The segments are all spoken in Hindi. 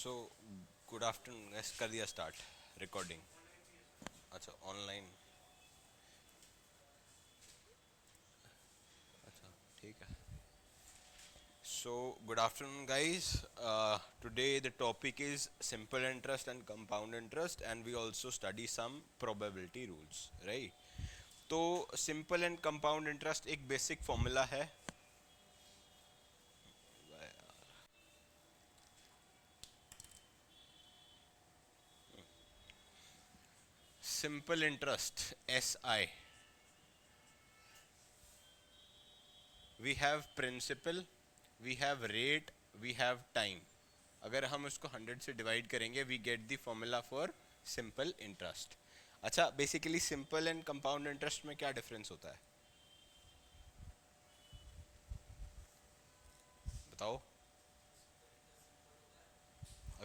सो गुड आफ्टरनून गैस, कर दिया स्टार्ट रिकॉर्डिंग। अच्छा ऑनलाइन। अच्छा ठीक है। So good afternoon guys. Today the topic is simple interest and compound interest and we also study some probability rules, right. तो सिंपल एंड कंपाउंड इंटरेस्ट एक बेसिक फॉर्मूला है। Simple interest S I, we have principal, we have rate, we have time. अगर हम उसको 100 से डिवाइड करेंगे we get the formula for simple interest. अच्छा, basically simple and compound interest में क्या डिफरेंस होता है बताओ।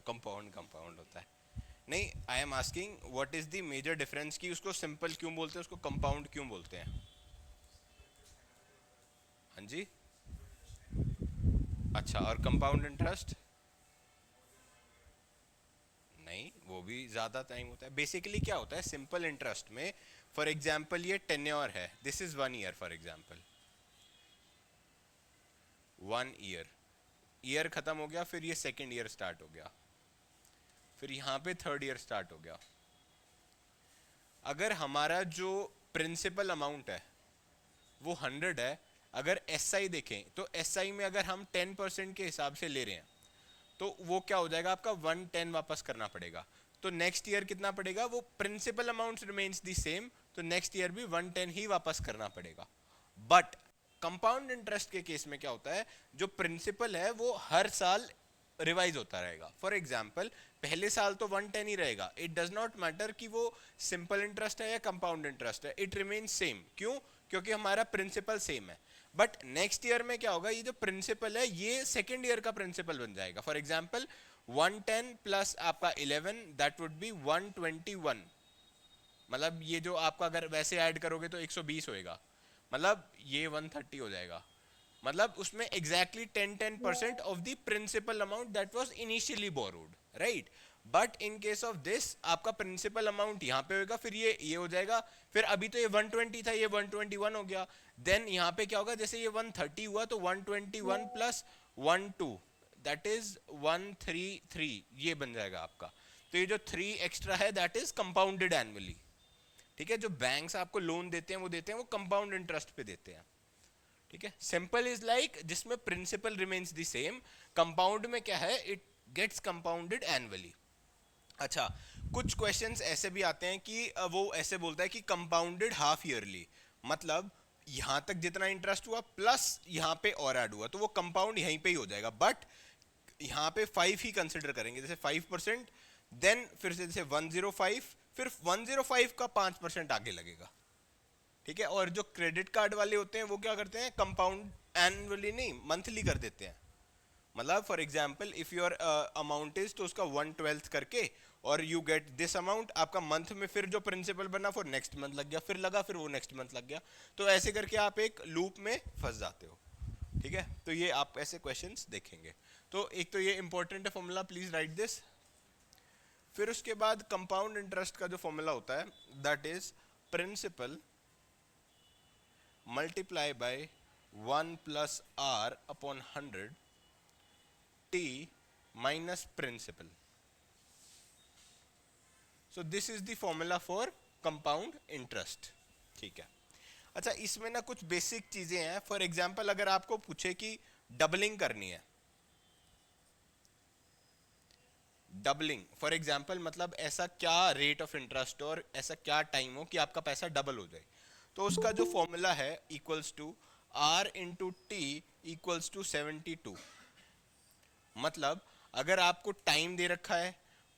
कंपाउंड कंपाउंड होता है। नहीं, I am asking what is the major difference कि उसको सिंपल क्यों बोलते हैं, उसको कंपाउंड क्यों बोलते हैं। हाँ जी। अच्छा, और कंपाउंड इंटरेस्ट? नहीं, वो भी ज़्यादा टाइम होता है। बेसिकली क्या होता है सिंपल इंटरेस्ट में, फॉर एग्जाम्पल ये टेन्योर है, this is 1 year for example, 1 year. Year खत्म हो गया, फिर ये सेकेंड ईयर स्टार्ट हो गया, फिर यहाँ पे थर्ड ईयर स्टार्ट हो गया। अगर हमारा जो प्रिंसिपल अमाउंट है वो 100 है, अगर एस आई देखें तो एस आई में अगर हम 10% के हिसाब से ले रहे हैं तो वो क्या हो जाएगा, आपका 110 वापस करना पड़ेगा। तो नेक्स्ट ईयर कितना पड़ेगा, वो principal amount remains the same, तो नेक्स्ट ईयर भी 110 ही वापस करना पड़ेगा। बट कंपाउंड इंटरेस्ट के केस में क्या होता है, जो प्रिंसिपल है वो हर साल रिवाइज होता रहेगा। फॉर एग्जाम्पल पहले साल तो 110 ही रहेगा, इट डज नॉट मैटर कि वो सिंपल इंटरेस्ट है या कंपाउंड इंटरेस्ट है, इट रिमेन्स सेम। क्यों? क्योंकि हमारा प्रिंसिपल सेम है। बट नेक्स्ट ईयर में क्या होगा, ये जो प्रिंसिपल है ये सेकेंड ईयर का प्रिंसिपल बन जाएगा। फॉर एग्जाम्पल 110 प्लस आपका 11 दैट वुड बी 121। मतलब ये जो आपका अगर वैसे ऐड करोगे तो 120 होएगा, मतलब ये 130 हो जाएगा। मतलब उसमें exactly 10% of the principal amount that was initially borrowed, right. But in case of this आपका प्रिंसिपल अमाउंट यहाँ पे होगा, फिर ये हो जाएगा, फिर अभी तो ये 120 था, ये 121 हो गया। देन यहाँ पे क्या होगा, जैसे ये 130 हुआ तो 121 प्लस 12 दैट इज 133, ये बन जाएगा आपका। तो ये जो 3 एक्स्ट्रा है दैट इज कंपाउंडेड एनुअली। ठीक है, जो बैंक्स आपको लोन देते हैं वो देते हैं वो कंपाउंड इंटरेस्ट पे देते हैं। ठीक है, सिंपल इज लाइक जिसमें principal remains the same, compound में क्या है, इट गेट्स कंपाउंडेड एनुअली। अच्छा, कुछ क्वेश्चंस ऐसे भी आते हैं कि वो ऐसे बोलता है कि कंपाउंडेड हाफ ईयरली, मतलब यहां तक जितना इंटरेस्ट हुआ प्लस यहाँ पे और ऐड हुआ तो वो कंपाउंड यहीं पे ही हो जाएगा। बट यहाँ पे 5 ही कंसिडर करेंगे, जैसे 5%, देन फिर से जैसे 105, फिर 105 का 5% आगे लगेगा। ठीक है, और जो क्रेडिट कार्ड वाले होते हैं वो क्या करते हैं, कंपाउंड एनुअली नहीं मंथली कर देते हैं। मतलब for example if your amount is तो उसका 1/12 करके और यू गेट दिस अमाउंट, आपका मंथ में फिर जो प्रिंसिपल बना फॉर नेक्स्ट मंथ लग गया, फिर लगा, फिर वो नेक्स्ट मंथ लग गया। तो ऐसे करके आप एक लूप में फंस जाते हो। ठीक है, तो ये आप ऐसे क्वेश्चंस देखेंगे। तो एक तो ये इंपॉर्टेंट है फॉर्मूला, प्लीज राइट दिस। फिर उसके बाद कंपाउंड इंटरेस्ट का जो फॉर्मूला होता है that is principal multiply by 1 plus R upon 100 T minus principal. So this is the formula for compound interest. ठीक है। अच्छा, इसमें ना कुछ बेसिक चीजें हैं। फॉर एग्जाम्पल अगर आपको पूछे कि डबलिंग करनी है, डबलिंग फॉर एग्जाम्पल मतलब ऐसा क्या रेट ऑफ इंटरेस्ट और ऐसा क्या टाइम हो कि आपका पैसा डबल हो जाए, तो उसका जो फॉर्मूला है equals to R into T equals to 72। मतलब अगर आपको टाइम दे रखा है,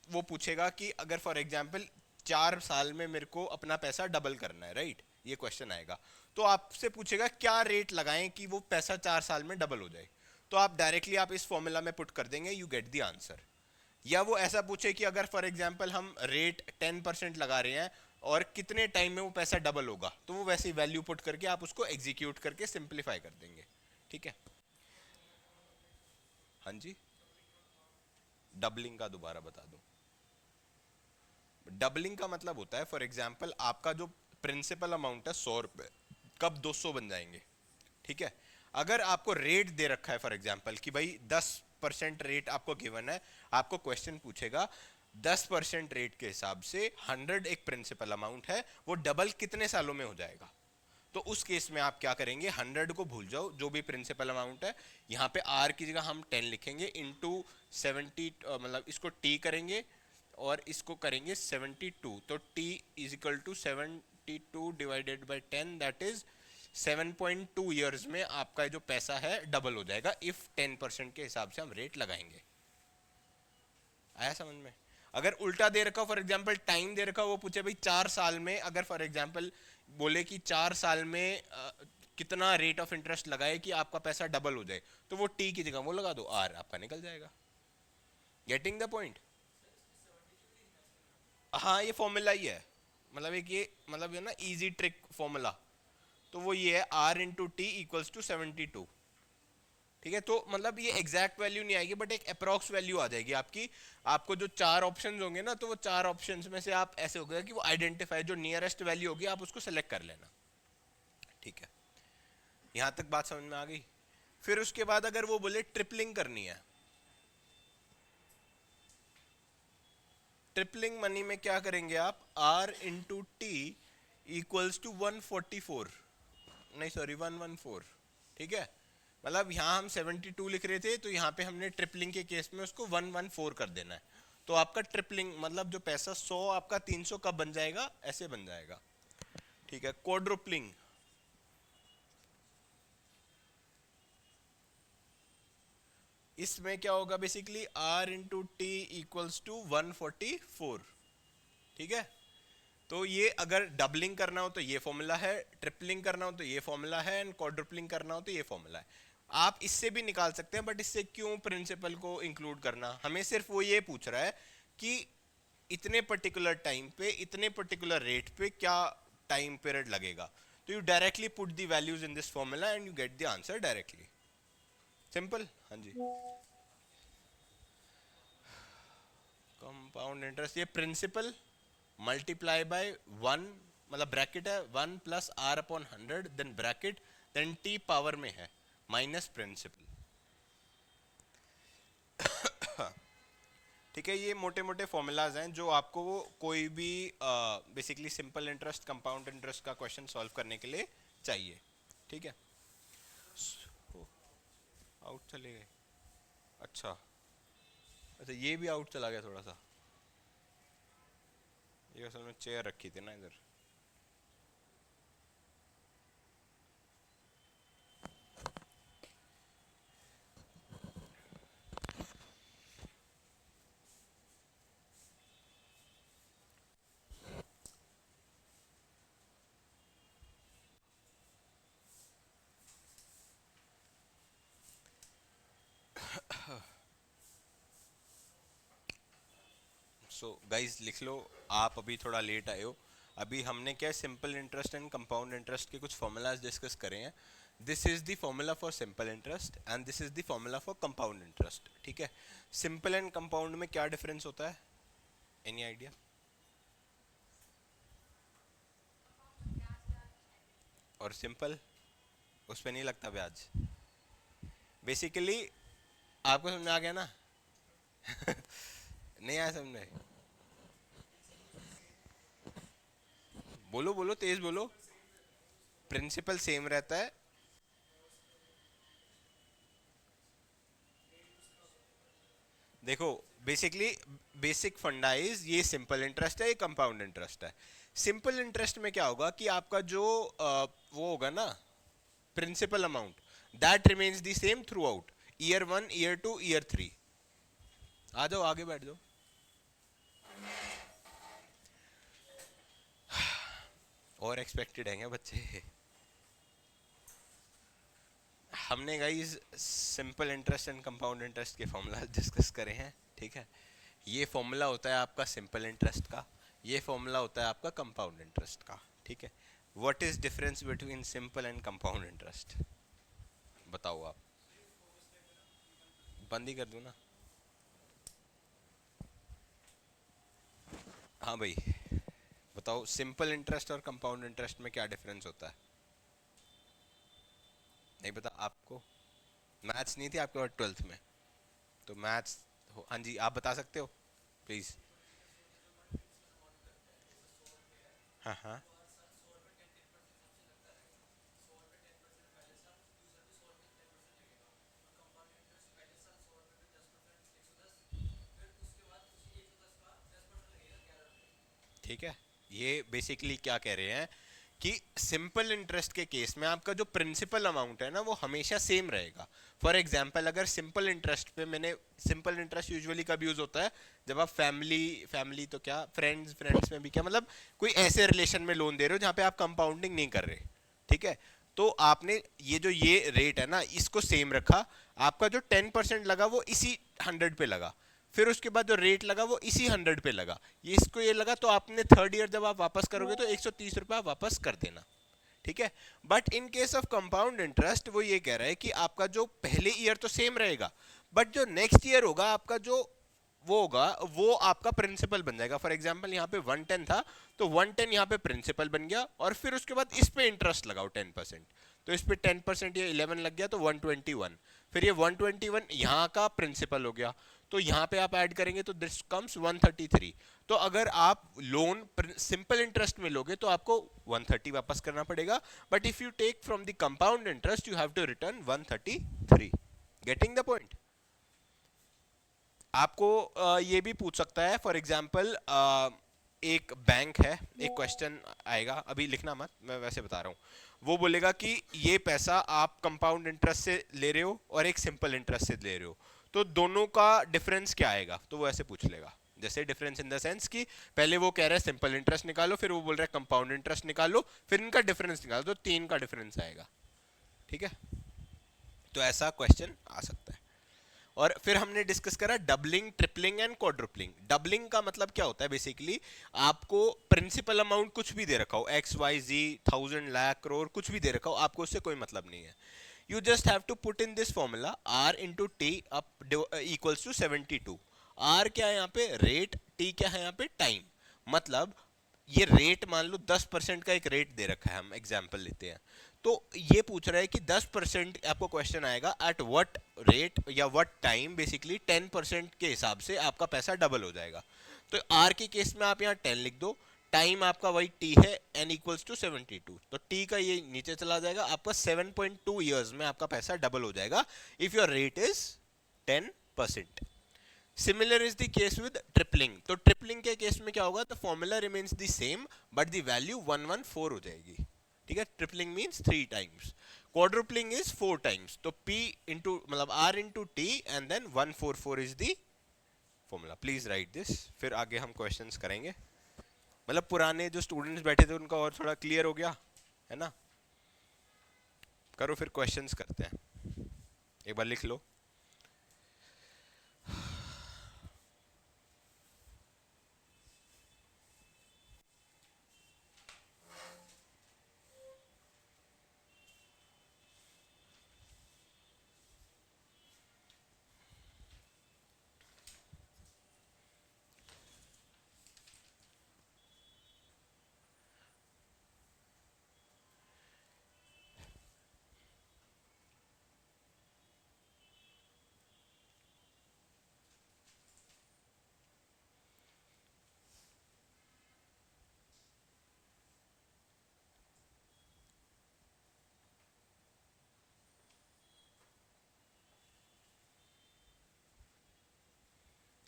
वो पूछेगा कि अगर फॉर एग्जाम्पल 4 साल में मेरे को अपना पैसा डबल करना है, राइट, ये क्वेश्चन आएगा। तो आपसे पूछेगा क्या रेट लगाएं कि वो पैसा 4 साल में डबल हो जाए, तो आप डायरेक्टली आप इस फॉर्मूला में पुट कर देंगे, यू गेट द आंसर। या वो ऐसा पूछे कि अगर फॉर एग्जाम्पल हम रेट 10% लगा रहे हैं और कितने टाइम में वो पैसा डबल होगा, तो वो वैसे वैल्यू पुट करके आप उसको एग्जीक्यूट करके सिंप्लीफाई कर देंगे। ठीक है। हाँ जी। डबलिंग का दोबारा बता दूं। डबलिंग का मतलब होता है, फॉर एग्जाम्पल आपका जो प्रिंसिपल अमाउंट है 100 रुपए, कब 200 बन जाएंगे? ठीक है, अगर आपको रेट दे रखा है फॉर एग्जाम्पल कि भाई 10% रेट आपको गिवन है, आपको क्वेश्चन पूछेगा 10% रेट के हिसाब से 100 एक प्रिंसिपल अमाउंट है, वो डबल कितने सालों में हो जाएगा? तो उस केस में आप क्या करेंगे, 100 को भूल जाओ, जो भी प्रिंसिपल अमाउंट है, यहाँ पे आर की जगह हम 10 लिखेंगे इनटू 70, मतलब इसको टी करेंगे और इसको करेंगे 72, तो T is equal to 72 divided by 10, that is 7.2 years में आपका जो पैसा है डबल हो जाएगा, इफ 10% के हिसाब से हम रेट लगाएंगे। आया समझ में? अगर उल्टा दे रखा, फॉर एग्जाम्पल टाइम दे रखा, वो पूछे भाई 4 साल में, अगर फॉर एग्जाम्पल बोले कि 4 साल में कितना रेट ऑफ इंटरेस्ट लगाए कि आपका पैसा डबल हो जाए, तो वो टी की जगह वो लगा दो, आर आपका निकल जाएगा। Getting the point? हाँ, ये फॉर्मूला ही है, मतलब एक ये मतलब है ना इजी ट्रिक फॉर्मूला, तो वो ये है R into T equals to 72। ठीक है, तो मतलब ये एग्जैक्ट वैल्यू नहीं आएगी, बट एक अप्रॉक्स वैल्यू आ जाएगी आपकी। आपको जो 4 ऑप्शंस होंगे ना, तो वो 4 ऑप्शंस में से आप ऐसे हो गया कि वो आइडेंटिफाई, जो नियरेस्ट वैल्यू होगी आप उसको सेलेक्ट कर लेना। ठीक है, यहां तक बात समझ में आ गई? फिर उसके बाद अगर वो बोले ट्रिपलिंग करनी है, ट्रिपलिंग मनी में क्या करेंगे आप, R into T equals to 144, नहीं सॉरी 114। ठीक है, मतलब यहाँ हम 72 लिख रहे थे, तो यहाँ पे हमने ट्रिपलिंग के केस में उसको 114 कर देना है, तो आपका ट्रिपलिंग मतलब जो पैसा 100 आपका 300 कब बन जाएगा, ऐसे बन जाएगा। ठीक है, क्वाड्रुपलिंग, इसमें क्या होगा basically, R into T equals to 144। ठीक है, तो ये अगर डबलिंग करना हो तो ये फॉर्मूला है, ट्रिपलिंग करना हो तो ये फॉर्मूला है, एंड क्वाड्रुपलिंग करना हो तो ये फॉर्मूला है। आप इससे भी निकाल सकते हैं, बट इससे क्यों प्रिंसिपल को इंक्लूड करना, हमें सिर्फ वो ये पूछ रहा है कि इतने पर्टिकुलर टाइम पे इतने पर्टिकुलर रेट पे क्या टाइम पीरियड लगेगा, तो you directly put the values in this formula and you get the answer directly. Simple. हाँ जी, कंपाउंड इंटरेस्ट, ये प्रिंसिपल मल्टीप्लाई बाय 1, मतलब ब्रैकेट है 1 plus R upon 100, then bracket, then T power में है माइनस प्रिंसिपल। ठीक है, ये मोटे मोटे फॉर्मूलाज हैं जो आपको वो कोई भी basically simple interest, compound interest का क्वेश्चन सॉल्व करने के लिए चाहिए। ठीक है, आउट चले गए, अच्छा अच्छा, ये भी आउट चला गया थोड़ा सा, ये असल में चेयर रखी थी ना इधर। सो गाइज लिख लो, आप अभी थोड़ा लेट आए हो, अभी हमने क्या simple interest and compound interest के कुछ फॉर्मूलाज डिस्कस करे हैं। This is the formula for simple interest and this is the formula for compound interest. ठीक है, सिंपल एंड कंपाउंड में क्या डिफरेंस होता है, एनी आइडिया? और सिंपल, उस पर नहीं लगता ब्याज। बेसिकली आपको समझ में आ गया ना? नहीं आया समझ में? बोलो बोलो, तेज बोलो। प्रिंसिपल सेम रहता है, देखो बेसिकली बेसिक फंडा इज, ये सिंपल इंटरेस्ट है, ये कंपाउंड इंटरेस्ट है। सिंपल इंटरेस्ट में क्या होगा कि आपका जो वो होगा ना principal amount, that remains the same throughout, year 1 year 2 year 3। आ जाओ आगे बैठ जाओ। और एक्सपेक्टेड है क्या बच्चे? हमने guys simple interest and compound interest के फॉर्मूला डिस्कस करे हैं। ठीक है, ये फॉर्मूला होता है आपका सिंपल इंटरेस्ट का, ये फॉर्मूला होता है आपका कंपाउंड इंटरेस्ट का। ठीक है, what is difference between simple and compound interest, बताओ आप। बंद ही कर दूं ना? हाँ भाई, बताओ सिंपल इंटरेस्ट और कंपाउंड इंटरेस्ट में क्या डिफरेंस होता है? नहीं पता आपको? मैथ्स नहीं थी आपके पास 12th में? तो मैथ्स हो, हाँ जी आप बता सकते हो प्लीज। हाँ हाँ। ठीक है, ये बेसिकली क्या कह रहे हैं कि सिंपल इंटरेस्ट के केस में आपका जो प्रिंसिपल अमाउंट है ना वो हमेशा सेम रहेगा। फॉर एग्जांपल अगर सिंपल इंटरेस्ट पे मैंने, सिंपल इंटरेस्ट यूजुअली कब यूज होता है? जब आप फैमिली, फैमिली तो क्या फ्रेंड्स, फ्रेंड्स में भी क्या मतलब कोई ऐसे रिलेशन में लोन दे रहे हो जहां पे आप कंपाउंडिंग नहीं कर रहे, ठीक है? तो आपने ये रेट है ना इसको सेम रखा, आपका जो 10% लगा वो इसी 100 पे लगा, फिर उसके बाद जो रेट लगा वो इसी 100 पे लगा, ये इसको ये लगा, तो आपने थर्ड ईयर जब आप वापस करोगे तो 130 रुपये आप वापस कर देना, ठीक है? But in case of compound interest वो ये कह रहा है कि आपका जो पहले ईयर तो सेम रहेगा, बट जो नेक्स्ट ईयर होगा आपका जो वो होगा वो आपका प्रिंसिपल बन जाएगा। फॉर एग्जाम्पल यहाँ पे 110 था, तो 110 यहाँ पे प्रिंसिपल बन गया, और फिर उसके बाद इस पे इंटरेस्ट लगाओ 10%, तो इस पे 10% ये 11 लग गया तो 121, फिर ये 121 यहाँ का प्रिंसिपल हो गया, तो यहाँ पे आप ऐड करेंगे तो दिस कम्स 133। तो अगर आप लोन सिंपल इंटरेस्ट में लोगे तो आपको 130 वापस करना पड़ेगा, but if you take from the compound interest you have to return 133। Getting the point? आपको ये भी पूछ सकता है, फॉर एग्जाम्पल एक बैंक है, एक क्वेश्चन आएगा, अभी लिखना मत, मैं वैसे बता रहा हूँ। वो बोलेगा कि ये पैसा आप कंपाउंड इंटरेस्ट से ले रहे हो और एक सिंपल इंटरेस्ट से ले रहे हो, तो दोनों का डिफरेंस क्या आएगा? तो वो ऐसे पूछ लेगा, जैसे डिफरेंस इन द सेंस कि पहले वो कह रहा है सिंपल इंटरेस्ट निकालो, फिर वो बोल रहा है कंपाउंड इंटरेस्ट निकालो, फिर इनका डिफरेंस निकालो, तो तीन का डिफरेंस आएगा, ठीक है? तो ऐसा क्वेश्चन आ सकता है। और फिर हमने डिस्कस करा doubling, tripling and quadrupling. Doubling का मतलब क्या होता है? बेसिकली आपको प्रिंसिपल अमाउंट कुछ भी दे रखा हो, एक्स वाई जी, 1000, लाख, करोड़, कुछ भी दे रखा हो, आपको उससे कोई मतलब नहीं है। You just have to put in this formula R into T up equals to 72। R क्या है यहाँ पे? रेट। टी क्या है यहाँ पे? टाइम। मतलब ये रेट मान लो 10% का एक रेट दे रखा है, हम एग्जाम्पल लेते हैं, तो ये पूछ रहा है कि 10% आपको क्वेश्चन आएगा एट व्हाट रेट या व्हाट टाइम, बेसिकली 10% के हिसाब से आपका पैसा डबल हो जाएगा। तो आर के केस में आप यहाँ 10 लिख दो, टाइम आपका वही टी है, एन इक्वल्स टू 72, तो टी का ये नीचे चला जाएगा, आपका 7.2 ईयर्स में आपका पैसा डबल हो जाएगा if your rate is 10%। Similar is the case with tripling. तो ट्रिपलिंग के केस में क्या होगा? The formula remains the same but the value 114 हो जाएगी, ठीक है? Tripling means 3 times, quadrupling is 4 times, तो P इंटू मतलब R into T and then 144 is the formula. Please write this, फिर आगे हम क्वेश्चंस करेंगे। मतलब पुराने जो स्टूडेंट्स बैठे थे उनका और थोड़ा क्लियर हो गया है ना? करो फिर क्वेश्चंस करते हैं, एक बार लिख लो।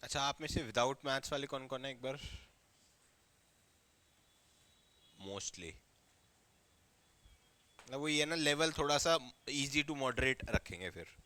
अच्छा, आप में से विदाउट मैथ्स वाले कौन कौन है एक बार? मोस्टली वो ये ना लेवल थोड़ा सा इजी टू मॉडरेट रखेंगे फिर।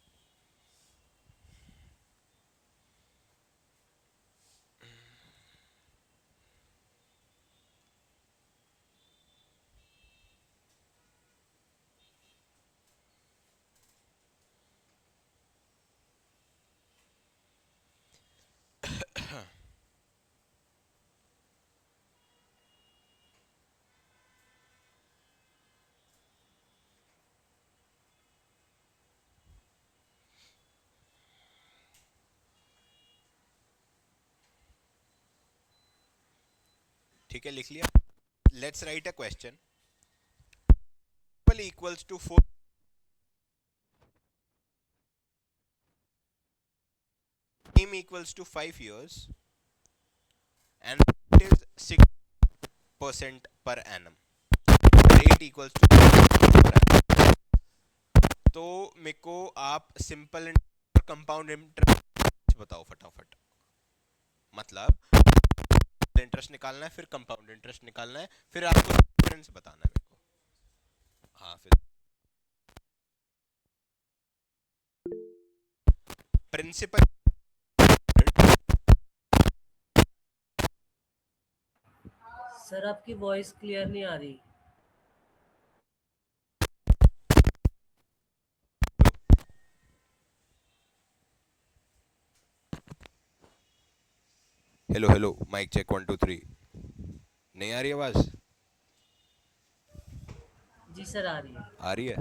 ठीक है, लिख लिया. Let's write a question. Equals to 4 time equals to 5 years and it is 6% per annum. Rate equals to per annum. तो मेरे को आप सिंपल और कंपाउंड इंटरेस्ट बताओ फटाफट. मतलब इंटरेस्ट निकालना है, फिर कंपाउंड इंटरेस्ट निकालना है, फिर आपको डिफरेंस बताना है मेरे को. हाँ, फिर प्रिंसिपल. सर आपकी वॉइस क्लियर नहीं आ रही. Hello hello, mic check 1 2 3. नहीं आ रही आवाज? जी सर आ रही है. आ रही है.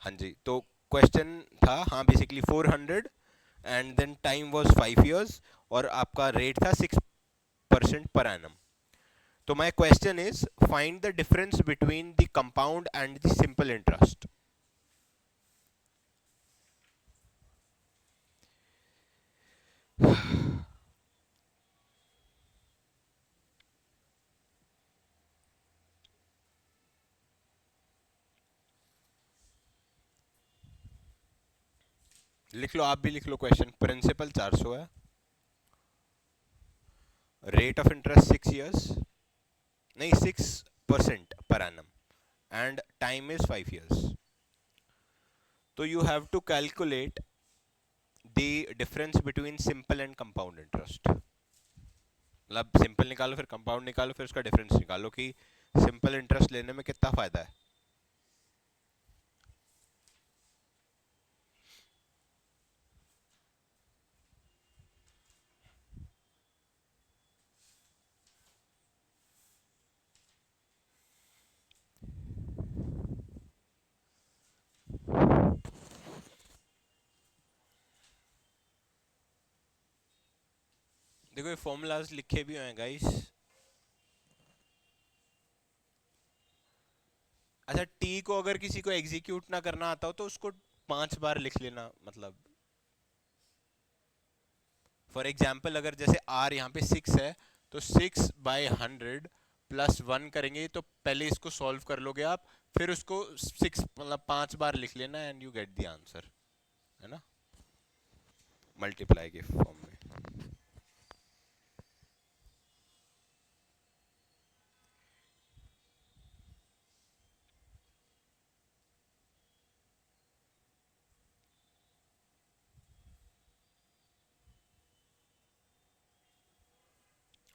हाँ जी, तो क्वेश्चन था, हाँ basically 400 and then time was 5 years और आपका रेट था 6% पर एनम. तो my question is find the difference between the compound and the simple interest. लिख लो, आप भी लिख लो क्वेश्चन. प्रिंसिपल 400 है, रेट ऑफ इंटरेस्ट 6 इयर्स, नहीं 6% पर annum, and time is 5 years. तो you have to calculate the difference between simple and compound interest. मतलब सिंपल निकालो, फिर कंपाउंड निकालो, फिर उसका डिफरेंस निकालो कि सिंपल इंटरेस्ट लेने में कितना फायदा है. देखो ये फॉर्मूलाज लिखे भी हुए हैं गाइस. अच्छा, टी को अगर किसी को एग्जीक्यूट ना करना आता हो तो उसको 5 बार लिख लेना. मतलब फॉर एग्जाम्पल अगर जैसे आर यहाँ पे 6 है, तो 6/100 +1 करेंगे, तो पहले इसको सॉल्व कर लोगे आप, फिर उसको 6 मतलब 5 बार लिख लेना and you get the answer, है ना, मल्टीप्लाई के फॉर्म में.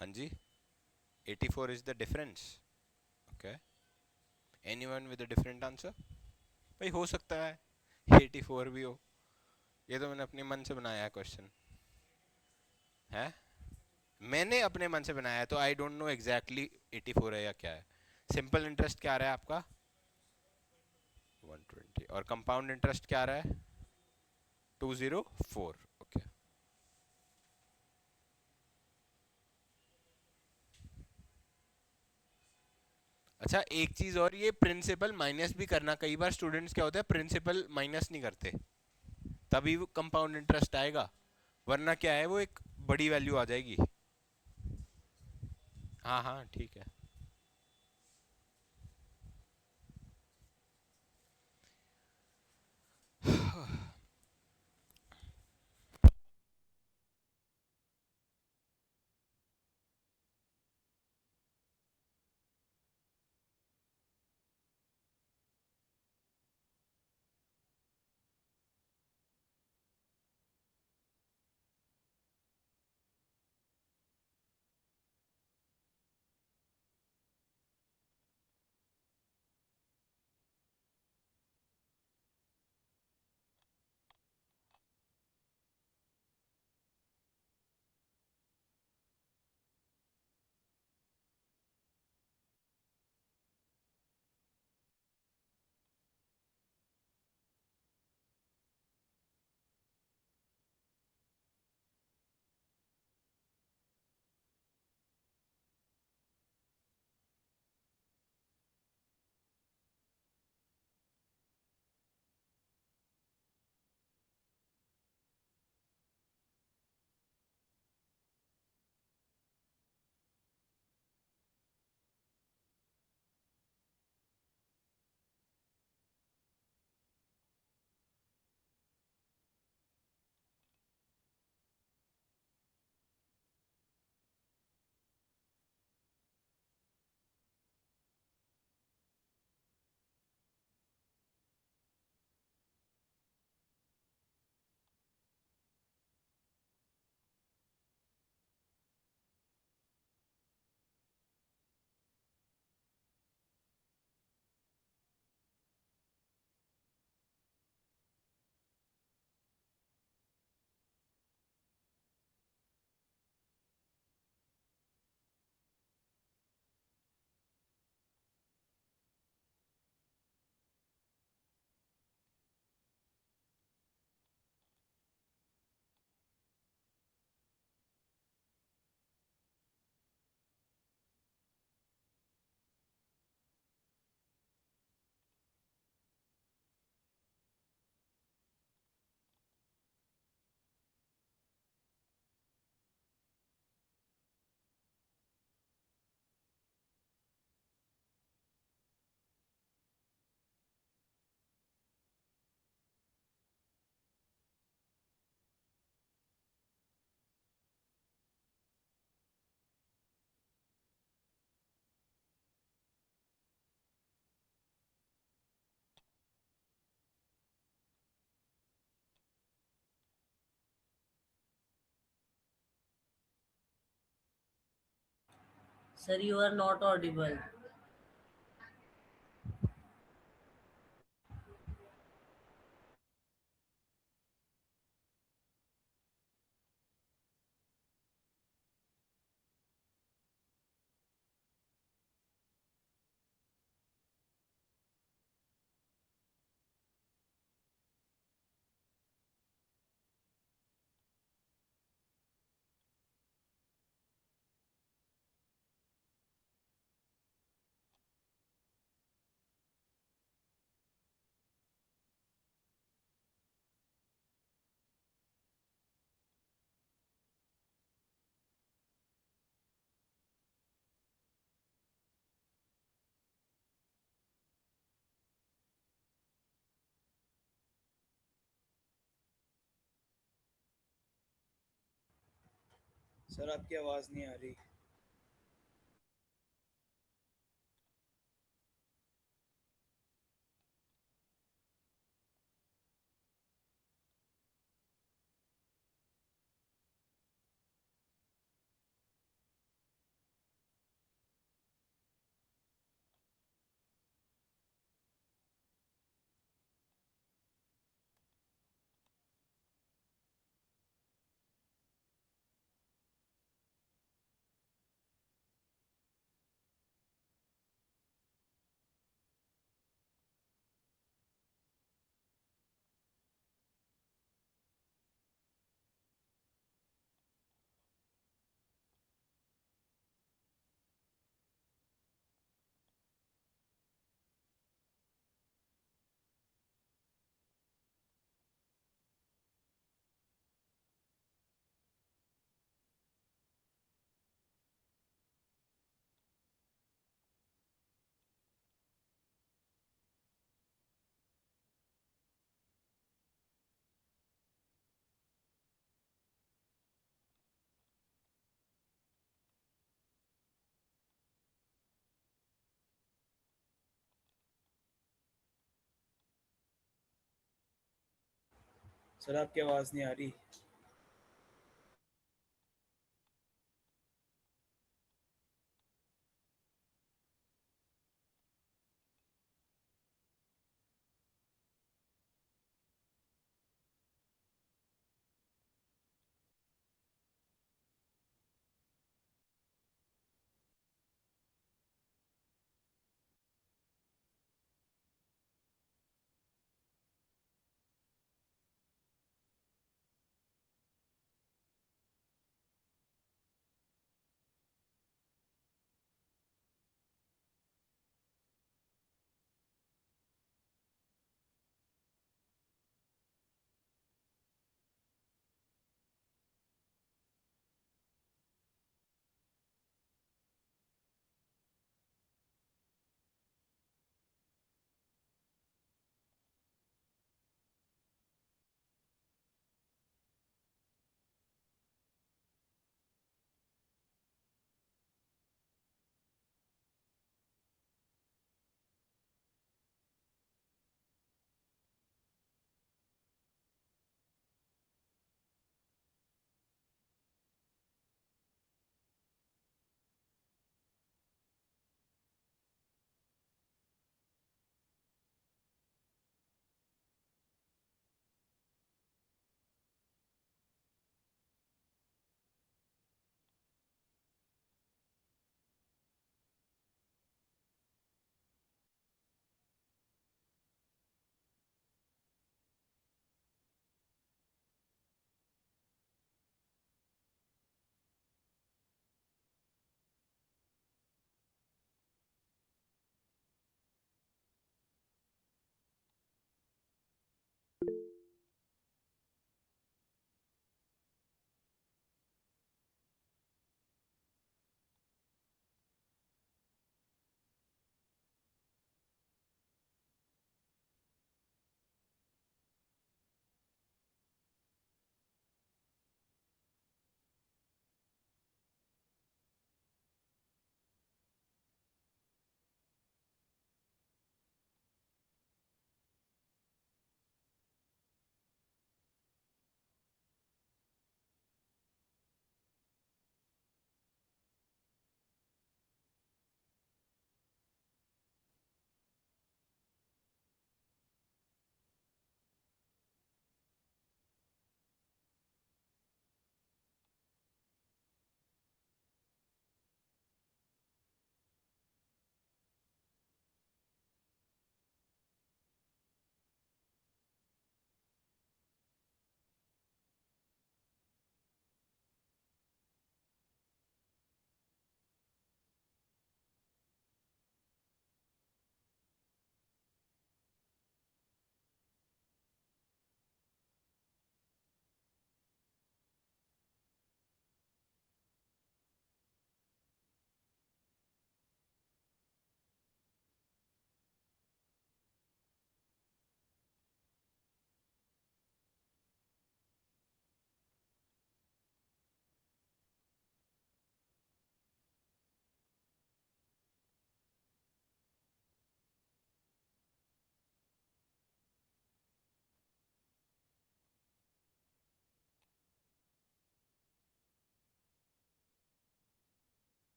हाँ जी, 84 is the difference. Okay, anyone with a different answer? भाई हो सकता है 84 भी हो, ये तो मैंने अपने मन से बनाया है क्वेश्चन है. मैंने अपने मन से बनाया है, तो आई डोंट नो एग्जैक्टली 84 है या क्या है. सिंपल इंटरेस्ट क्या आ रहा है आपका? 120. और कंपाउंड इंटरेस्ट क्या आ रहा है? 204. ओके. अच्छा, एक चीज और, ये प्रिंसिपल माइनस भी करना. कई बार स्टूडेंट्स क्या होता है, प्रिंसिपल माइनस नहीं करते, तभी वो कंपाउंड इंटरेस्ट आएगा, वरना क्या है वो एक बड़ी वैल्यू आ जाएगी. हाँ हाँ ठीक है. Sir, you are not audible. Sir आपकी आवाज़ नहीं आ रही। सर आपकी आवाज़ नहीं आ रही।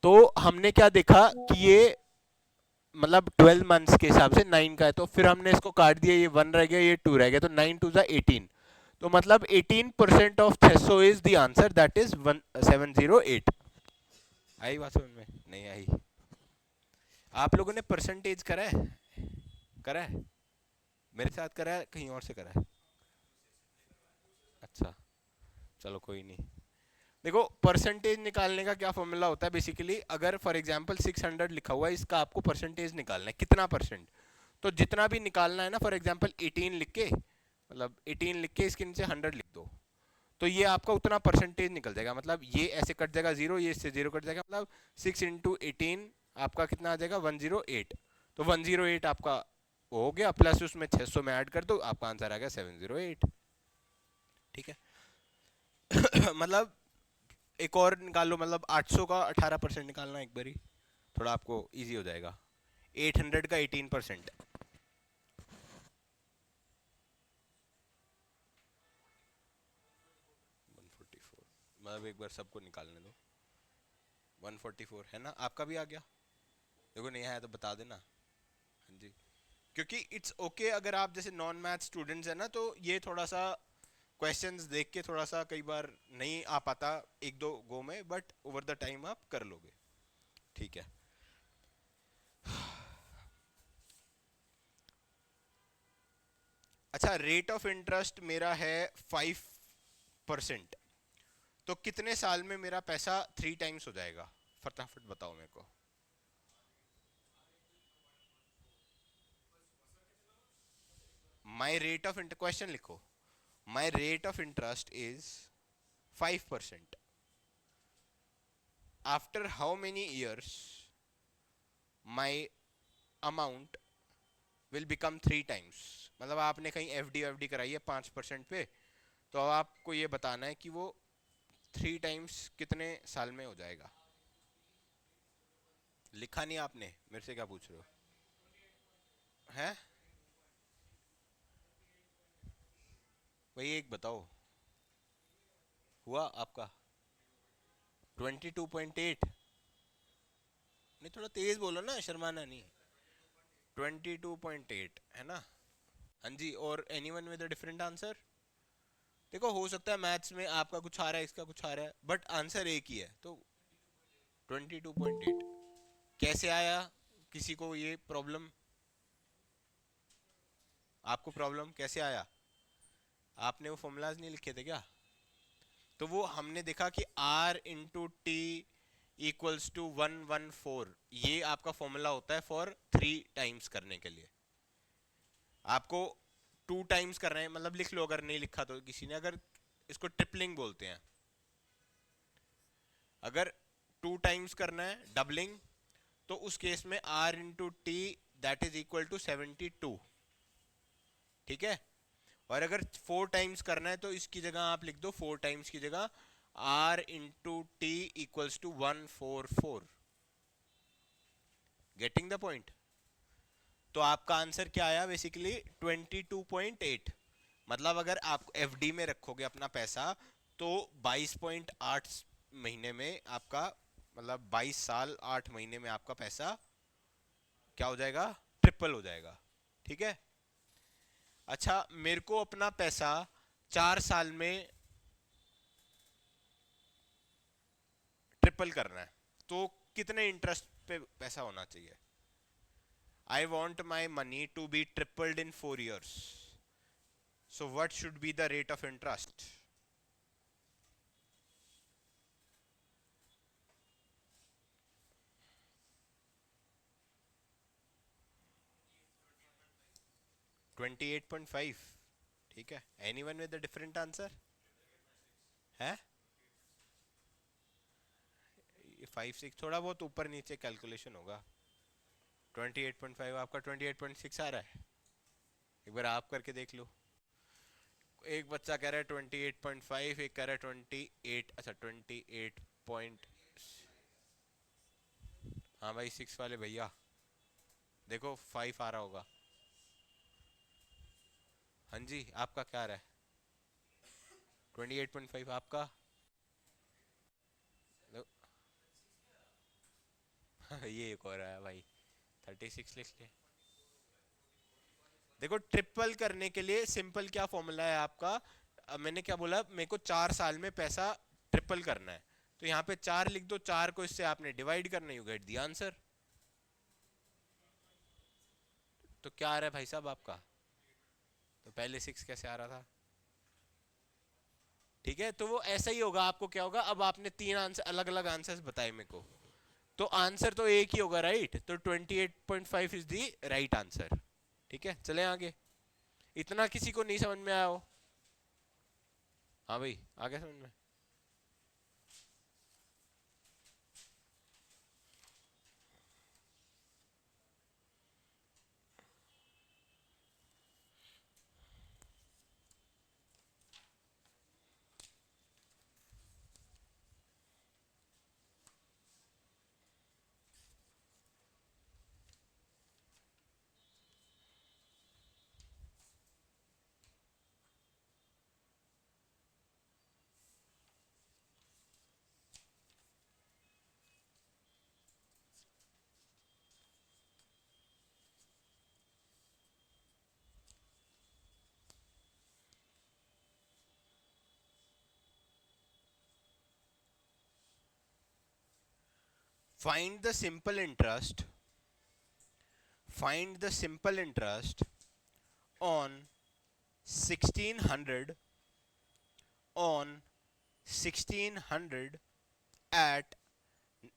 तो हमने क्या देखा कि ये मतलब 12 मंथ्स के हिसाब से 9 का है, तो फिर हमने इसको काट दिया, ये 1 रह गया, ये 2 रह गया, तो 9 टू ज़ा 18, तो मतलब 18% ऑफ थेसो is the answer, that is 1708। आई बात समझ में? नहीं आई? आप लोगों ने परसेंटेज करा है? करा है? मेरे साथ करा है, कहीं और से करा है? अच्छा, चलो कोई नहीं। देखो, परसेंटेज निकालने का क्या फॉर्मूला होता है बेसिकली, अगर फॉर एग्जांपल 600 लिखा हुआ है, इसका आपको परसेंटेज निकालना है कितना परसेंट, तो जितना भी निकालना है ना, फॉर एग्जांपल 18 लिख के, मतलब 18 लिख के इसके नीचे 100 लिख दो, तो ये आपका उतना परसेंटेज निकल जाएगा। मतलब ये ऐसे कट जाएगा जीरो, ये इससे जीरो कट जाएगा, मतलब 6 इंटू 18 आपका कितना आ जाएगा? 108। तो 108 आपका हो गया, प्लस उसमें 600 में ऐड कर दो, आपका आंसर आ गया 708। ठीक है। मतलब एक और निकाल लो, मतलब 800 का 18% निकालना एक बारी, थोड़ा आपको इजी हो जाएगा। 800 का 18%, 144, मतलब एक बार सबको निकालने दो। 144 है ना? आपका भी आ गया? देखो नहीं आया तो बता देना। हाँ जी, क्योंकि इट्स ओके अगर आप जैसे नॉन मैथ स्टूडेंट्स है ना, तो ये थोड़ा सा क्वेश्चंस देख के थोड़ा सा कई बार नहीं आ पाता एक दो गो में, बट ओवर द टाइम आप कर लोगे। ठीक है। अच्छा, रेट ऑफ इंटरेस्ट मेरा है 5%, तो कितने साल में मेरा पैसा 3 टाइम्स हो जाएगा? फटाफट बताओ मेरे को। My rate of inter question लिखो, my rate of interest is 5%, after how many years my amount will become 3 times. मतलब आपने कहीं एफडी कराई है 5% पे, तो अब आपको ये बताना है कि वो 3 टाइम्स कितने साल में हो जाएगा। लिखा नहीं आपने, मेरे से क्या पूछ रहे हो? हैं? वही एक बताओ, हुआ आपका 22.8? नहीं, थोड़ा तेज बोलो ना, शर्माना नहीं। 22.8 है ना? हाँ जी, और anyone with a different answer? देखो, हो सकता है मैथ्स में आपका कुछ आ रहा है, इसका कुछ आ रहा है, बट आंसर एक ही है, तो 22.8 कैसे आया? किसी को ये प्रॉब्लम? आपको प्रॉब्लम कैसे आया? आपने वो फॉर्मूलाज नहीं लिखे थे क्या? तो वो हमने देखा कि R into T equals to 114, ये आपका फॉर्मूला होता है फॉर 3 टाइम्स करने के लिए। आपको 2 टाइम्स कर रहे हैं, मतलब लिख लो अगर नहीं लिखा तो किसी ने, अगर इसको ट्रिपलिंग बोलते हैं, अगर 2 टाइम्स करना है डबलिंग, तो उस केस में R into T that is equal to 72। ठीक है। और अगर 4 टाइम्स करना है, तो इसकी जगह आप लिख दो, 4 टाइम्स की जगह R into T equals to 144। Getting the point? तो आपका आंसर क्या आया बेसिकली? 22.8। मतलब अगर आप एफडी में रखोगे अपना पैसा, तो 22.8 महीने में आपका, मतलब 22 साल 8 महीने में आपका पैसा क्या हो जाएगा? ट्रिपल हो जाएगा। ठीक है। अच्छा, मेरे को अपना पैसा 4 साल में ट्रिपल करना है, तो कितने इंटरेस्ट पे पैसा होना चाहिए? I want my money to be tripled in 4 years, so what should be the rate of interest? Twenty eight point five ठीक है। Anyone with a different answer? है 5 6, थोड़ा बहुत ऊपर नीचे कैलकुलेशन होगा। 28.5 आपका 28.6 आ रहा है? एक बार आप करके देख लो। एक बच्चा कह रहा है 28.5, एक कह रहा है 28, अच्छा 28 पॉइंट। हाँ भाई, 6 वाले भैया, देखो 5 आ रहा होगा। हाँ जी, आपका क्या रहा है? 28.5 आपका? लो, ये एक और है भाई, 36 लिख ले। देखो ट्रिपल करने के लिए सिंपल क्या फॉर्मूला है आपका? मैंने क्या बोला, मेरे को 4 साल में पैसा ट्रिपल करना है, तो यहाँ पे 4 लिख दो, 4 को इससे आपने डिवाइड करना, यू गेट द आंसर। तो क्या आ रहा है भाई साहब आपका? तो पहले 6 कैसे आ रहा था? ठीक है, तो वो ऐसा ही होगा। आपको क्या होगा, अब आपने 3 आंसर, अलग अलग आंसर्स बताए मेरे को, तो आंसर तो एक ही होगा, राइट? तो 28.5 इज दी राइट आंसर। ठीक है, चले आगे। इतना किसी को नहीं समझ में आया हो? हाँ भाई, आ गया समझ में? Find the simple interest. Find the simple interest on 1600 on 1600 at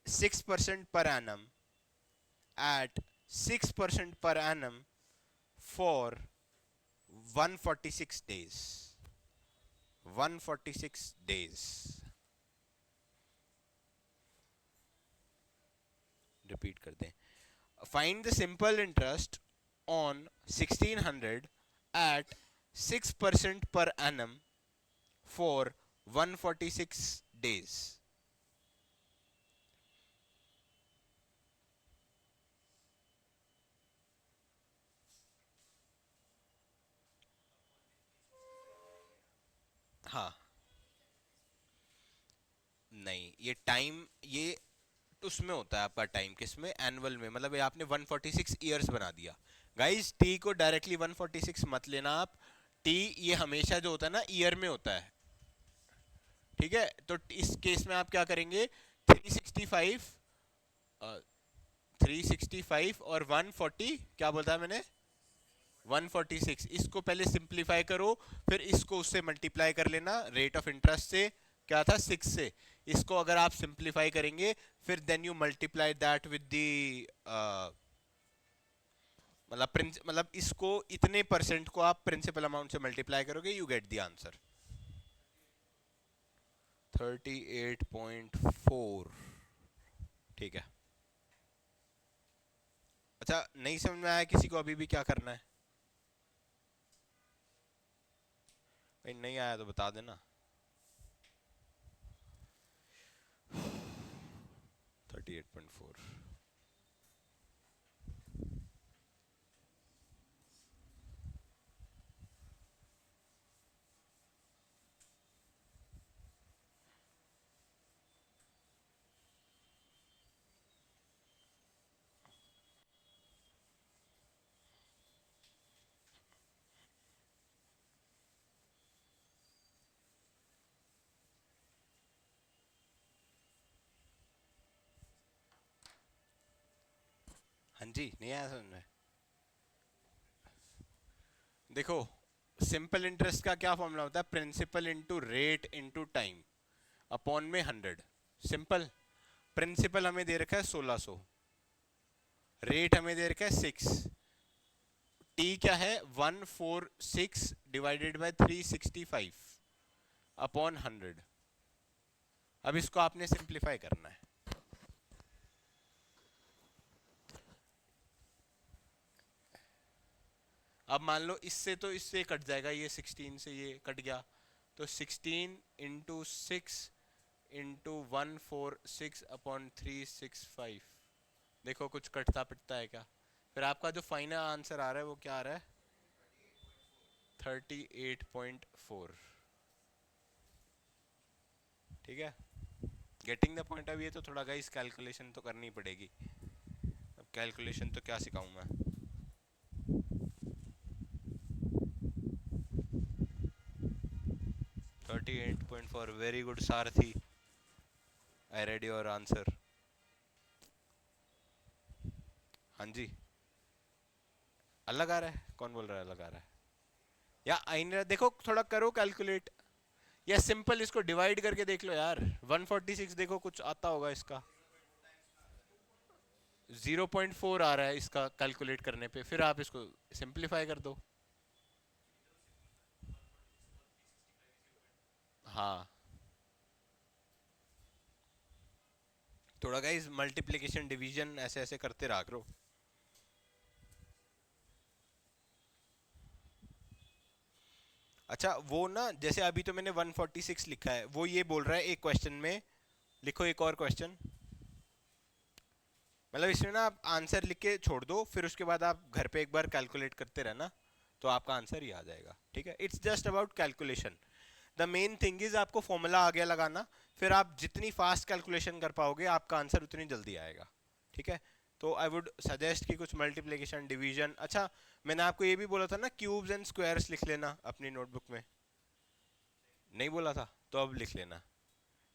6% per annum, at 6% per annum for 146 days. 146 days. Repeat कर दें. Find the simple interest on 1600 at 6% per annum for 146 days. हाँ, नहीं, ये टाइम, ये उसमें होता है आपका टाइम, किसमें? एनुअल में। मतलब ये आपने 146 ईयर्स बना दिया। गाइस टी को डायरेक्टली 146 मत लेना आप। टी ये हमेशा जो होता है ना, ईयर में होता है। ठीक है, तो इस केस में आप क्या करेंगे? 365, 365 और 140, क्या बोलता है मैंने? 146। इसको पहले सिंप्लीफाई करो, फिर इसको उससे मल्टीप्लाई कर लेना, रेट ऑफ इंटरेस्ट से, क्या था, 6 से। इसको अगर आप सिंप्लीफाई करेंगे, फिर then you multiply that with the, मतलब इसको इतने परसेंट को आप प्रिंसिपल अमाउंट से मल्टीप्लाई करोगे, यू गेट द आंसर 38.4। ठीक है। अच्छा, नहीं समझ में आया किसी को अभी भी क्या करना है? भाई नहीं आया तो बता देना। 38.4। हाँ जी, नहीं आया समझ में? देखो, सिंपल इंटरेस्ट का क्या फॉर्मूला होता है? Principal into rate into time upon में 100। सिंपल। प्रिंसिपल हमें दे रखा है 1600, रेट हमें दे रखा है 6, टी क्या है 146 डिवाइडेड बाय 365 अपॉन 100। अब इसको आपने सिंप्लीफाई करना है। अब मान लो इससे तो इससे कट जाएगा, ये 16 से ये कट गया, तो 16 इंटू 6 इंटू 146 अपॉन 365। देखो कुछ कटता पिटता है क्या? फिर आपका जो फाइनल आंसर आ रहा है वो क्या आ रहा है? 38.4। ठीक है, गेटिंग द पॉइंट। अब ये तो थोड़ा गाइस कैलकुलेशन तो करनी पड़ेगी। अब कैलकुलेशन तो क्या सिखाऊं मैं। Thirty 38.4, very good Sarathi, I read your answer. हाँ जी, अलग आ रहा है? कौन बोल रहा है अलग आ रहा है? या आईने देखो, थोड़ा करो कैलकुलेट, या सिंपल इसको डिवाइड करके देख लो यार। 146 देखो, कुछ आता होगा इसका। 0.4 आ रहा है इसका कैलकुलेट करने पे, फिर आप इसको सिंपलीफाई कर दो। हाँ, थोड़ा गाइस मल्टीप्लिकेशन डिवीजन ऐसे ऐसे करते रहा करो। अच्छा वो ना, जैसे अभी तो मैंने 146 लिखा है, वो ये बोल रहा है एक क्वेश्चन में लिखो एक और क्वेश्चन। मतलब इसमें ना आप आंसर लिख के छोड़ दो, फिर उसके बाद आप घर पे एक बार कैलकुलेट करते रहना, तो आपका आंसर ही आ जाएगा। ठीक है, it's just about calculation. The main thing is आपको फॉर्मूला आगे लगाना, फिर आप जितनी फास्ट कैलकुलेशन कर पाओगे आपका आंसर उतनी जल्दी आएगा। ठीक है, तो आई वुड सजेस्ट कि कुछ मल्टीप्लिकेशन डिवीजन। अच्छा, मैंने आपको ये भी बोला था ना क्यूब्स एंड स्क्वायर्स लिख लेना अपनी नोटबुक में, नहीं बोला था? तो अब लिख लेना।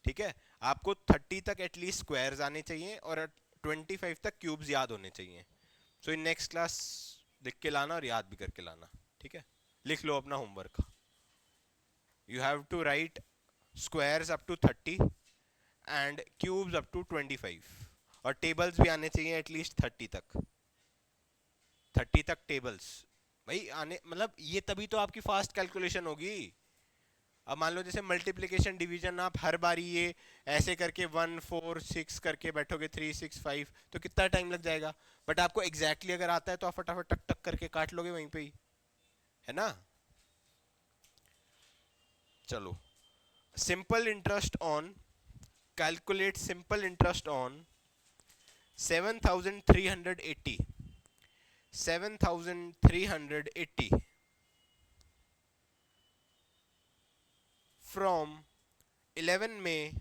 ठीक है, आपको 30 तक एटलीस्ट स्क्वायर्स आने चाहिए और 25 तक क्यूब्स याद होने चाहिए। सो इन नेक्स्ट क्लास लिख के लाना और याद भी करके लाना। ठीक है, लिख लो अपना homework. You have to write squares up to 30 and cubes up to 25, और टेबल्स भी आने चाहिए एटलीस्ट 30 तक। 30 तक टेबल्स भाई आने, मतलब ये तभी तो आपकी फास्ट कैलकुलेशन होगी। अब मान लो जैसे मल्टीप्लिकेशन डिवीजन आप हर बारी ये ऐसे करके 1 4 6 करके बैठोगे, 3 6 5, तो कितना टाइम लग जाएगा। बट आपको एग्जैक्टली अगर आता है तो आप फटाफट टक टक करके काट लोगे वहीं पे ही, है ना। चलो, simple interest on, calculate simple interest on 7380, 7380 from 11 May,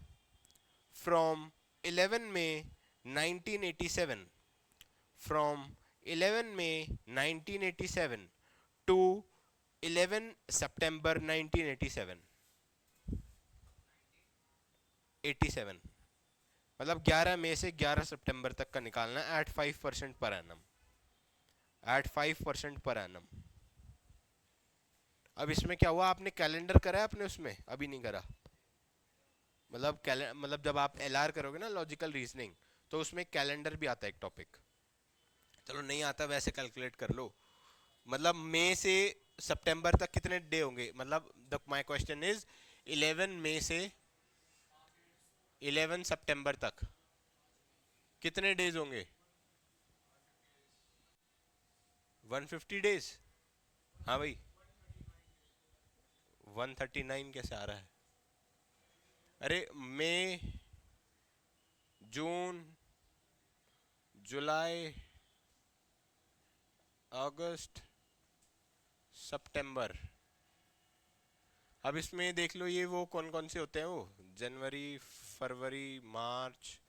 from 11 May 1987, from 11 May 1987 to 11 September 1987, 87, मतलब 11 मई से 11 सितंबर तक का निकालना है eight 5% per annum, eight 5% per annum. अब इसमें क्या हुआ, आपने कैलेंडर करा है आपने उसमें? अभी नहीं करा। मतलब जब आप एलआर करोगे ना, लॉजिकल रीजनिंग, तो उसमें कैलेंडर भी आता है एक टॉपिक। चलो नहीं आता वैसे कैलकुलेट कर लो। मतलब मई से सितंबर तक कितने डे होंगे, मतलब द माय क्वेश्चन इज 11 मई से 11 सितंबर तक कितने डेज होंगे? 150 डेज। हाँ भाई, 139 कैसे आ रहा है? अरे मई, जून, जुलाई, अगस्त, सितंबर। अब इसमें देख लो ये वो कौन कौन से होते हैं, वो जनवरी, फरवरी, मार्च,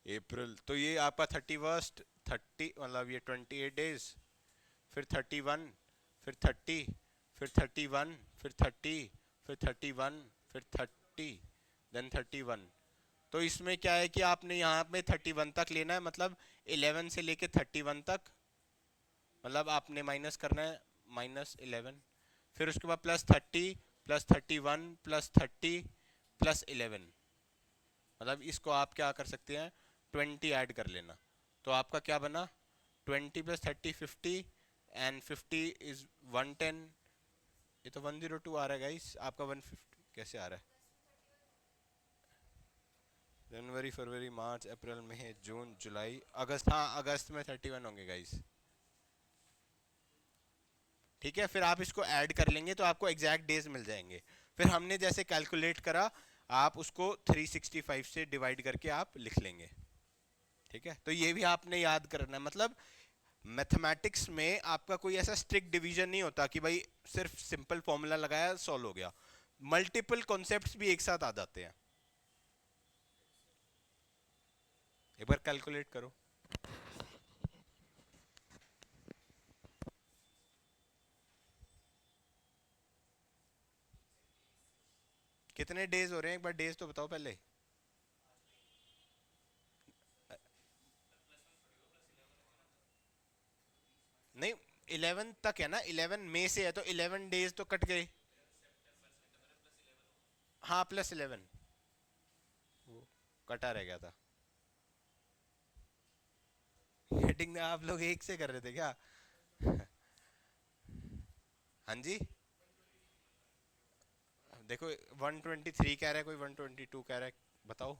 अप्रैल। तो ये आपका 31, 30, मतलब ये 28 डेज, फिर 31, फिर 30, फिर 31, फिर 30, फिर 31, फिर 30, देन 31। तो इसमें क्या है कि आपने यहाँ पे 31 तक लेना है, मतलब 11 से लेके 31 तक, मतलब आपने माइनस करना है, -11, फिर उसके बाद +30, +31, +30, +11। मतलब इसको आप क्या कर सकते हैं, 20 ऐड कर लेना। तो आपका क्या बना, 20 + 30 50, एंड 50 इज 110। ये तो 102 आ रहा है गाइस, आपका 150 कैसे आ रहा है? जनवरी, फरवरी, मार्च, अप्रैल, मई, जून, जुलाई, अगस्त। हाँ, अगस्त में 31 होंगे गाइस। ठीक है, फिर आप इसको ऐड कर लेंगे तो आपको एग्जैक्ट डेज मिल जाएंगे। फिर हमने जैसे कैलकुलेट करा, आप उसको 365 से डिवाइड करके आप लिख लेंगे। ठीक है, तो ये भी आपने याद करना है। मतलब मैथमेटिक्स में आपका कोई ऐसा स्ट्रिक्ट डिवीजन नहीं होता कि भाई सिर्फ सिंपल फॉर्मूला लगाया सॉल्व हो गया, मल्टीपल कॉन्सेप्ट्स भी एक साथ आ जाते हैं। एक बार कैलकुलेट करो। कितने डेज हो रहे हैं, एक बार डेज तो बताओ पहले। नहीं, 11 तक है ना, 11 मई से है तो 11 डेज तो कट गए। हाँ +11 कटा रह गया था। हेडिंग आप लोग एक से कर रहे थे क्या? हाँ जी, देखो 123 कह रहा है कोई, 122 कह रहा है, बताओ।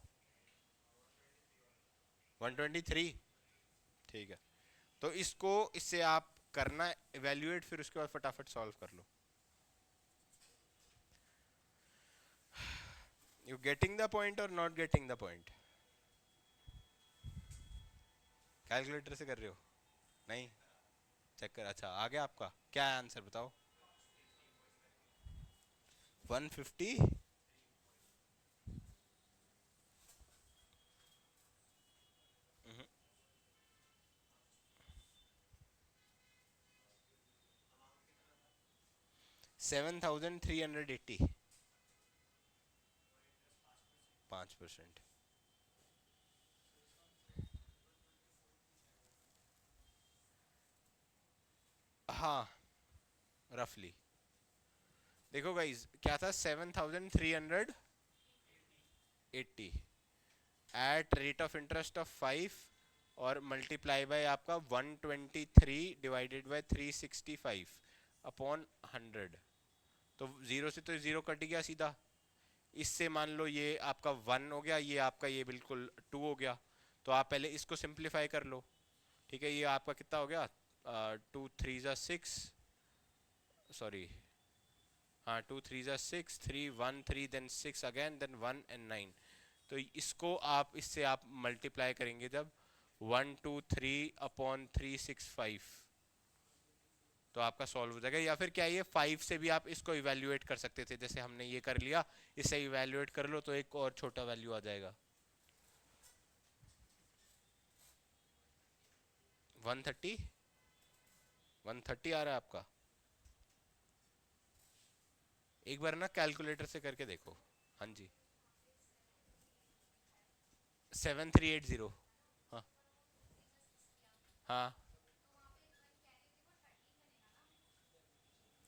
123, ठीक है। तो इसको इससे आप करना इवेल्युएट, फिर उसके बाद फटाफट सॉल्व कर लो। यू गेटिंग द पॉइंट और not getting the point? Calculator से कर रहे हो? नहीं, चेक कर। अच्छा आ गया आपका, क्या है आंसर बताओ? 150। 7380, 5%। हाँ रफली। देखो गाइज क्या था, 7380 at rate of interest of 5 और मल्टीप्लाई बाय आपका 123 डिवाइडेड बाय 365 अपॉन 100। तो जीरो से तो जीरो कट गया सीधा। इससे मान लो ये आपका 1 हो गया, ये आपका ये बिल्कुल 2 हो गया। तो आप पहले इसको सिंप्लीफाई कर लो, ठीक है। ये आपका कितना हो गया, 2 3 जा 6, सॉरी, हाँ 2 3 जा 6, 3 1 3 देन 6 अगेन देन 1 एंड 9। तो इसको आप इससे आप मल्टीप्लाई करेंगे जब 123 अपॉन 365, तो आपका सॉल्व हो जाएगा। या फिर क्या, ये 5 से भी आप इसको इवेल्युएट कर सकते थे, जैसे हमने ये कर लिया, इससे इवेल्युएट कर लो तो एक और छोटा वैल्यू आ जाएगा। 130, 130 आ रहा है आपका? एक बार ना कैलकुलेटर से करके देखो। हाँ जी, 7380। हाँ हाँ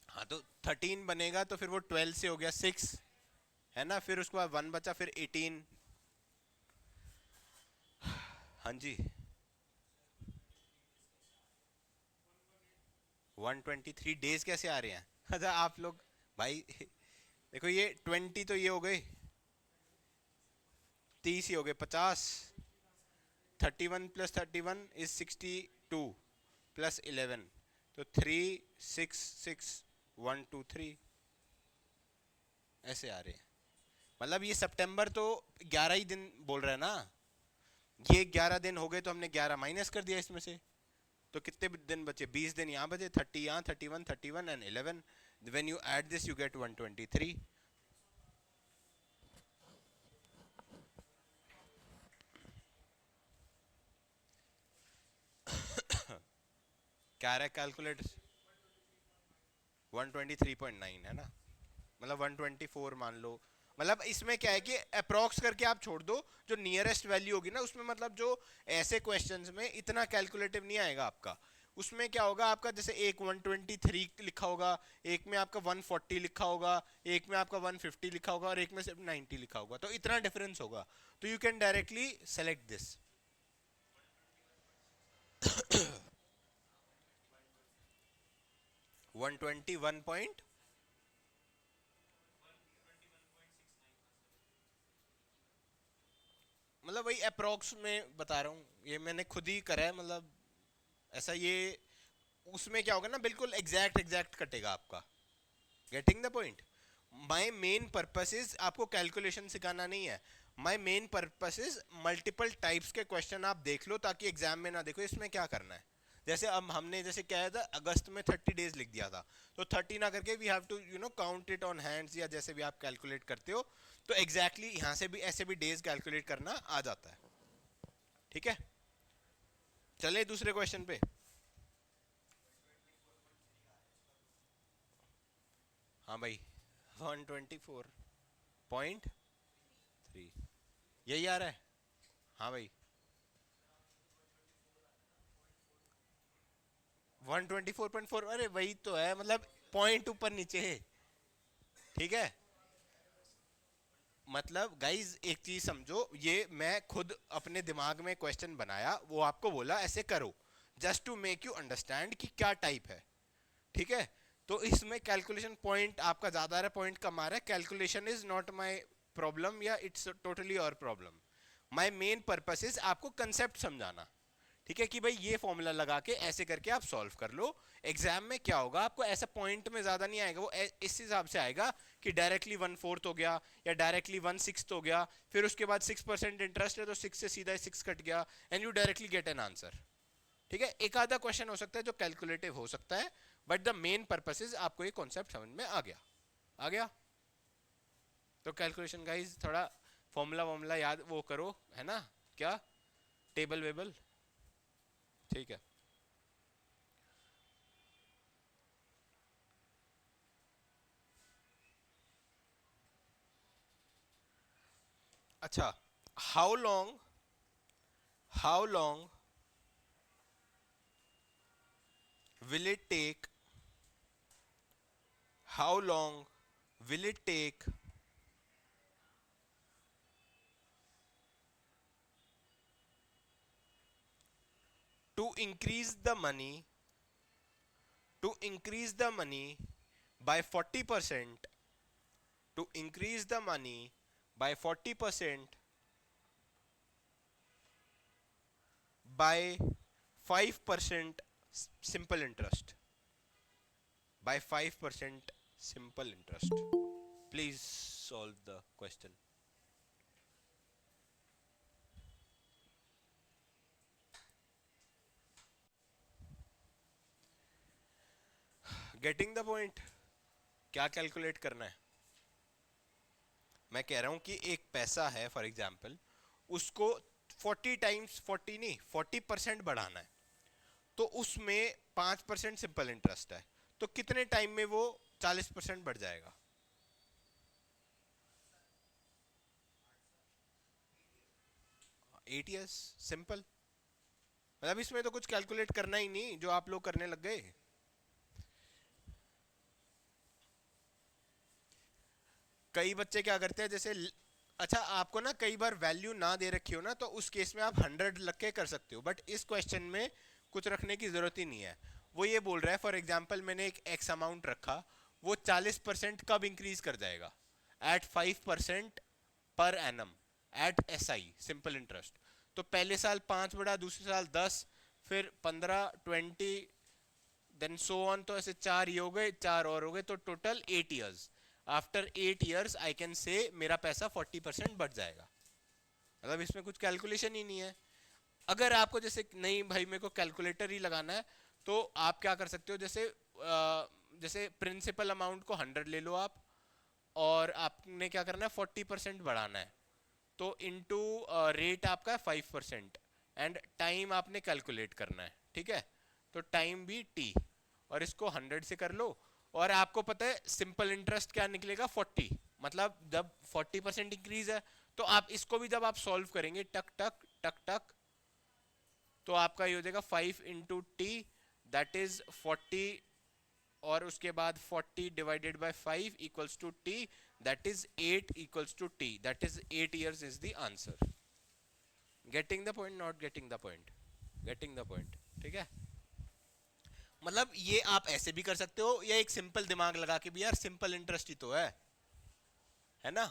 हाँ, तो 13 बनेगा तो फिर वो 12 से हो गया 6, है ना, फिर उसके बाद 1 बचा, फिर 18। हाँ जी, 123 डेज कैसे आ रहे हैं? अच्छा आप लोग भाई देखो, ये 20 तो ये हो गए, 30 ही हो गए, 50। 31 + 31 इज 62 + 11, तो 3 6 6 1 2 3 ऐसे आ रहे हैं। मतलब ये सितंबर तो 11 ही दिन बोल रहा है ना, ये 11 दिन हो गए तो हमने 11 माइनस कर दिया इसमें से, तो कितने दिन बचे? 20 दिन यहाँ बचे, 30 यहाँ, 31 31 and 11। When you add this you get 123। क्या आ रहा है कैलकुलेटर? 123.9 है ना, मतलब 124 मान लो। मतलब इसमें क्या है कि अप्रोक्स करके आप छोड़ दो, जो नियरेस्ट वैल्यू होगी ना उसमें, मतलब जो ऐसे क्वेश्चंस में इतना कैलकुलेटिव नहीं आएगा आपका। उसमें क्या होगा आपका, जैसे एक 123 लिखा होगा, एक में आपका 140 लिखा होगा, एक में आपका 150 लिखा होगा और एक में सिर्फ 90 लिखा होगा, तो इतना डिफरेंस होगा। तो you can directly select this. 121 point, मतलब वही अप्रोक्स में बता रहा हूँ, ये मैंने खुद ही करा है, मतलब ऐसा ये उसमें क्या होगा ना, बिल्कुल एग्जैक्ट एग्जैक्ट कटेगा आपका। Getting the point? My main purpose is आपको कैलकुलेशन सिखाना नहीं है। My main purpose is multiple types के क्वेश्चन आप देख लो, ताकि एग्जाम में ना देखो इसमें क्या करना है। जैसे अब हमने जैसे क्या है था, अगस्त में 30 डेज लिख दिया था, तो 30 ना करके we have to count it on hands, या जैसे भी आप कैलकुलेट करते हो, तो एग्जैक्टली यहाँ से भी ऐसे भी डेज कैलकुलेट करना आ जाता है। ठीक है, चले दूसरे क्वेश्चन पे। हाँ भाई, 124.3 यही आ रहा है। हाँ भाई, 124.4, अरे वही तो है, मतलब पॉइंट ऊपर नीचे है। ठीक है, मतलब गाइज एक चीज समझो, ये मैं खुद अपने दिमाग में क्वेश्चन बनाया, वो आपको बोला ऐसे करो, just to make you understand कि क्या टाइप है। ठीक है, तो इसमें कैलकुलेशन पॉइंट आपका ज्यादा आ रहा है, पॉइंट कम आ रहा है, calculation is not my problem, या इट्स टोटली और problem. My main purpose is आपको कंसेप्ट समझाना। ठीक है, कि भाई ये फॉर्मूला लगा के ऐसे करके आप सॉल्व कर लो, एग्जाम में क्या होगा आपको ऐसा पॉइंट में ज्यादा नहीं आएगा, वो इस हिसाब से आएगा कि डायरेक्टली 1/4 हो गया, या डायरेक्टली 1/6 हो गया, फिर उसके बाद 6% इंटरेस्ट है तो 6 से सीधा 6 कट गया, and you directly get an answer. ठीक है, एक आधा क्वेश्चन हो सकता है जो कैलकुलेटिव हो सकता है, but the main purpose is आपको ये कॉन्सेप्ट समझ में आ गया। आ गया, तो कैलकुलेशन गाइज थोड़ा फॉर्मूला वॉर्मूला याद वो करो, है ना, क्या टेबल वेबल। ठीक है, अच्छा, how long will it take how long will it take to increase the money by 40%, to increase the money by 40% by 5% simple interest, by 5% simple interest? Please solve the question. Getting the point? क्या कैलकुलेट करना है? मैं कह रहा हूं कि एक पैसा है फॉर एग्जाम्पल, उसको 40 टाइम्स 40 नहीं 40% बढ़ाना है, तो उसमें 5% सिंपल इंटरेस्ट है, तो कितने टाइम में वो 40% बढ़ जाएगा? 8 years, सिंपल। मतलब इसमें तो कुछ कैलकुलेट करना ही नहीं, जो आप लोग करने लग गए। कई बच्चे क्या करते हैं, जैसे अच्छा आपको ना कई बार वैल्यू ना दे रखी हो ना, तो उस केस में आप 100 लग के कर सकते हो, बट इस क्वेश्चन में कुछ रखने की जरूरत ही नहीं है। वो ये बोल रहा है फॉर एग्जाम्पल मैंने एक एक्स अमाउंट रखा, वो 40% कब इंक्रीज कर जाएगा? At 5% per annum, at S I simple interest. तो पहले साल 5 बढ़ा, दूसरे साल 10, फिर 15, 20, देन सो ऑन, तो ऐसे 4 ये हो गए, 4 और हो गए, तो total 8 years. After 8 years I can say मेरा पैसा 40% बढ़ जाएगा। मतलब इसमें कुछ कैलकुलेशन ही नहीं है। अगर आपको जैसे नहीं भाई मेरे को कैलकुलेटर ही लगाना है, तो आप क्या कर सकते हो, जैसे प्रिंसिपल अमाउंट को 100 ले लो आप, और आपने क्या करना है 40% बढ़ाना है, तो इनटू रेट आपका है 5%, एंड टाइम आपने कैलकुलेट करना है। ठीक है, तो टाइम भी टी, और इसको 100 से कर लो, और आपको पता है सिंपल इंटरेस्ट क्या निकलेगा 40, मतलब जब 40% इंक्रीज है, तो आप इसको भी जब आप सॉल्व करेंगे टक टक टक टक, तो आपका ये हो जाएगा 5 इंटू टी, दैट इज 40, और उसके बाद 40 divided by 5 equals to T, that is 8 equals to T, that is 8 years is the answer. Getting the point, not getting the point? Getting the point. ठीक है, मतलब ये आप ऐसे भी कर सकते हो, या एक सिंपल दिमाग लगा के भी, यार सिंपल इंटरेस्ट ही तो है ना,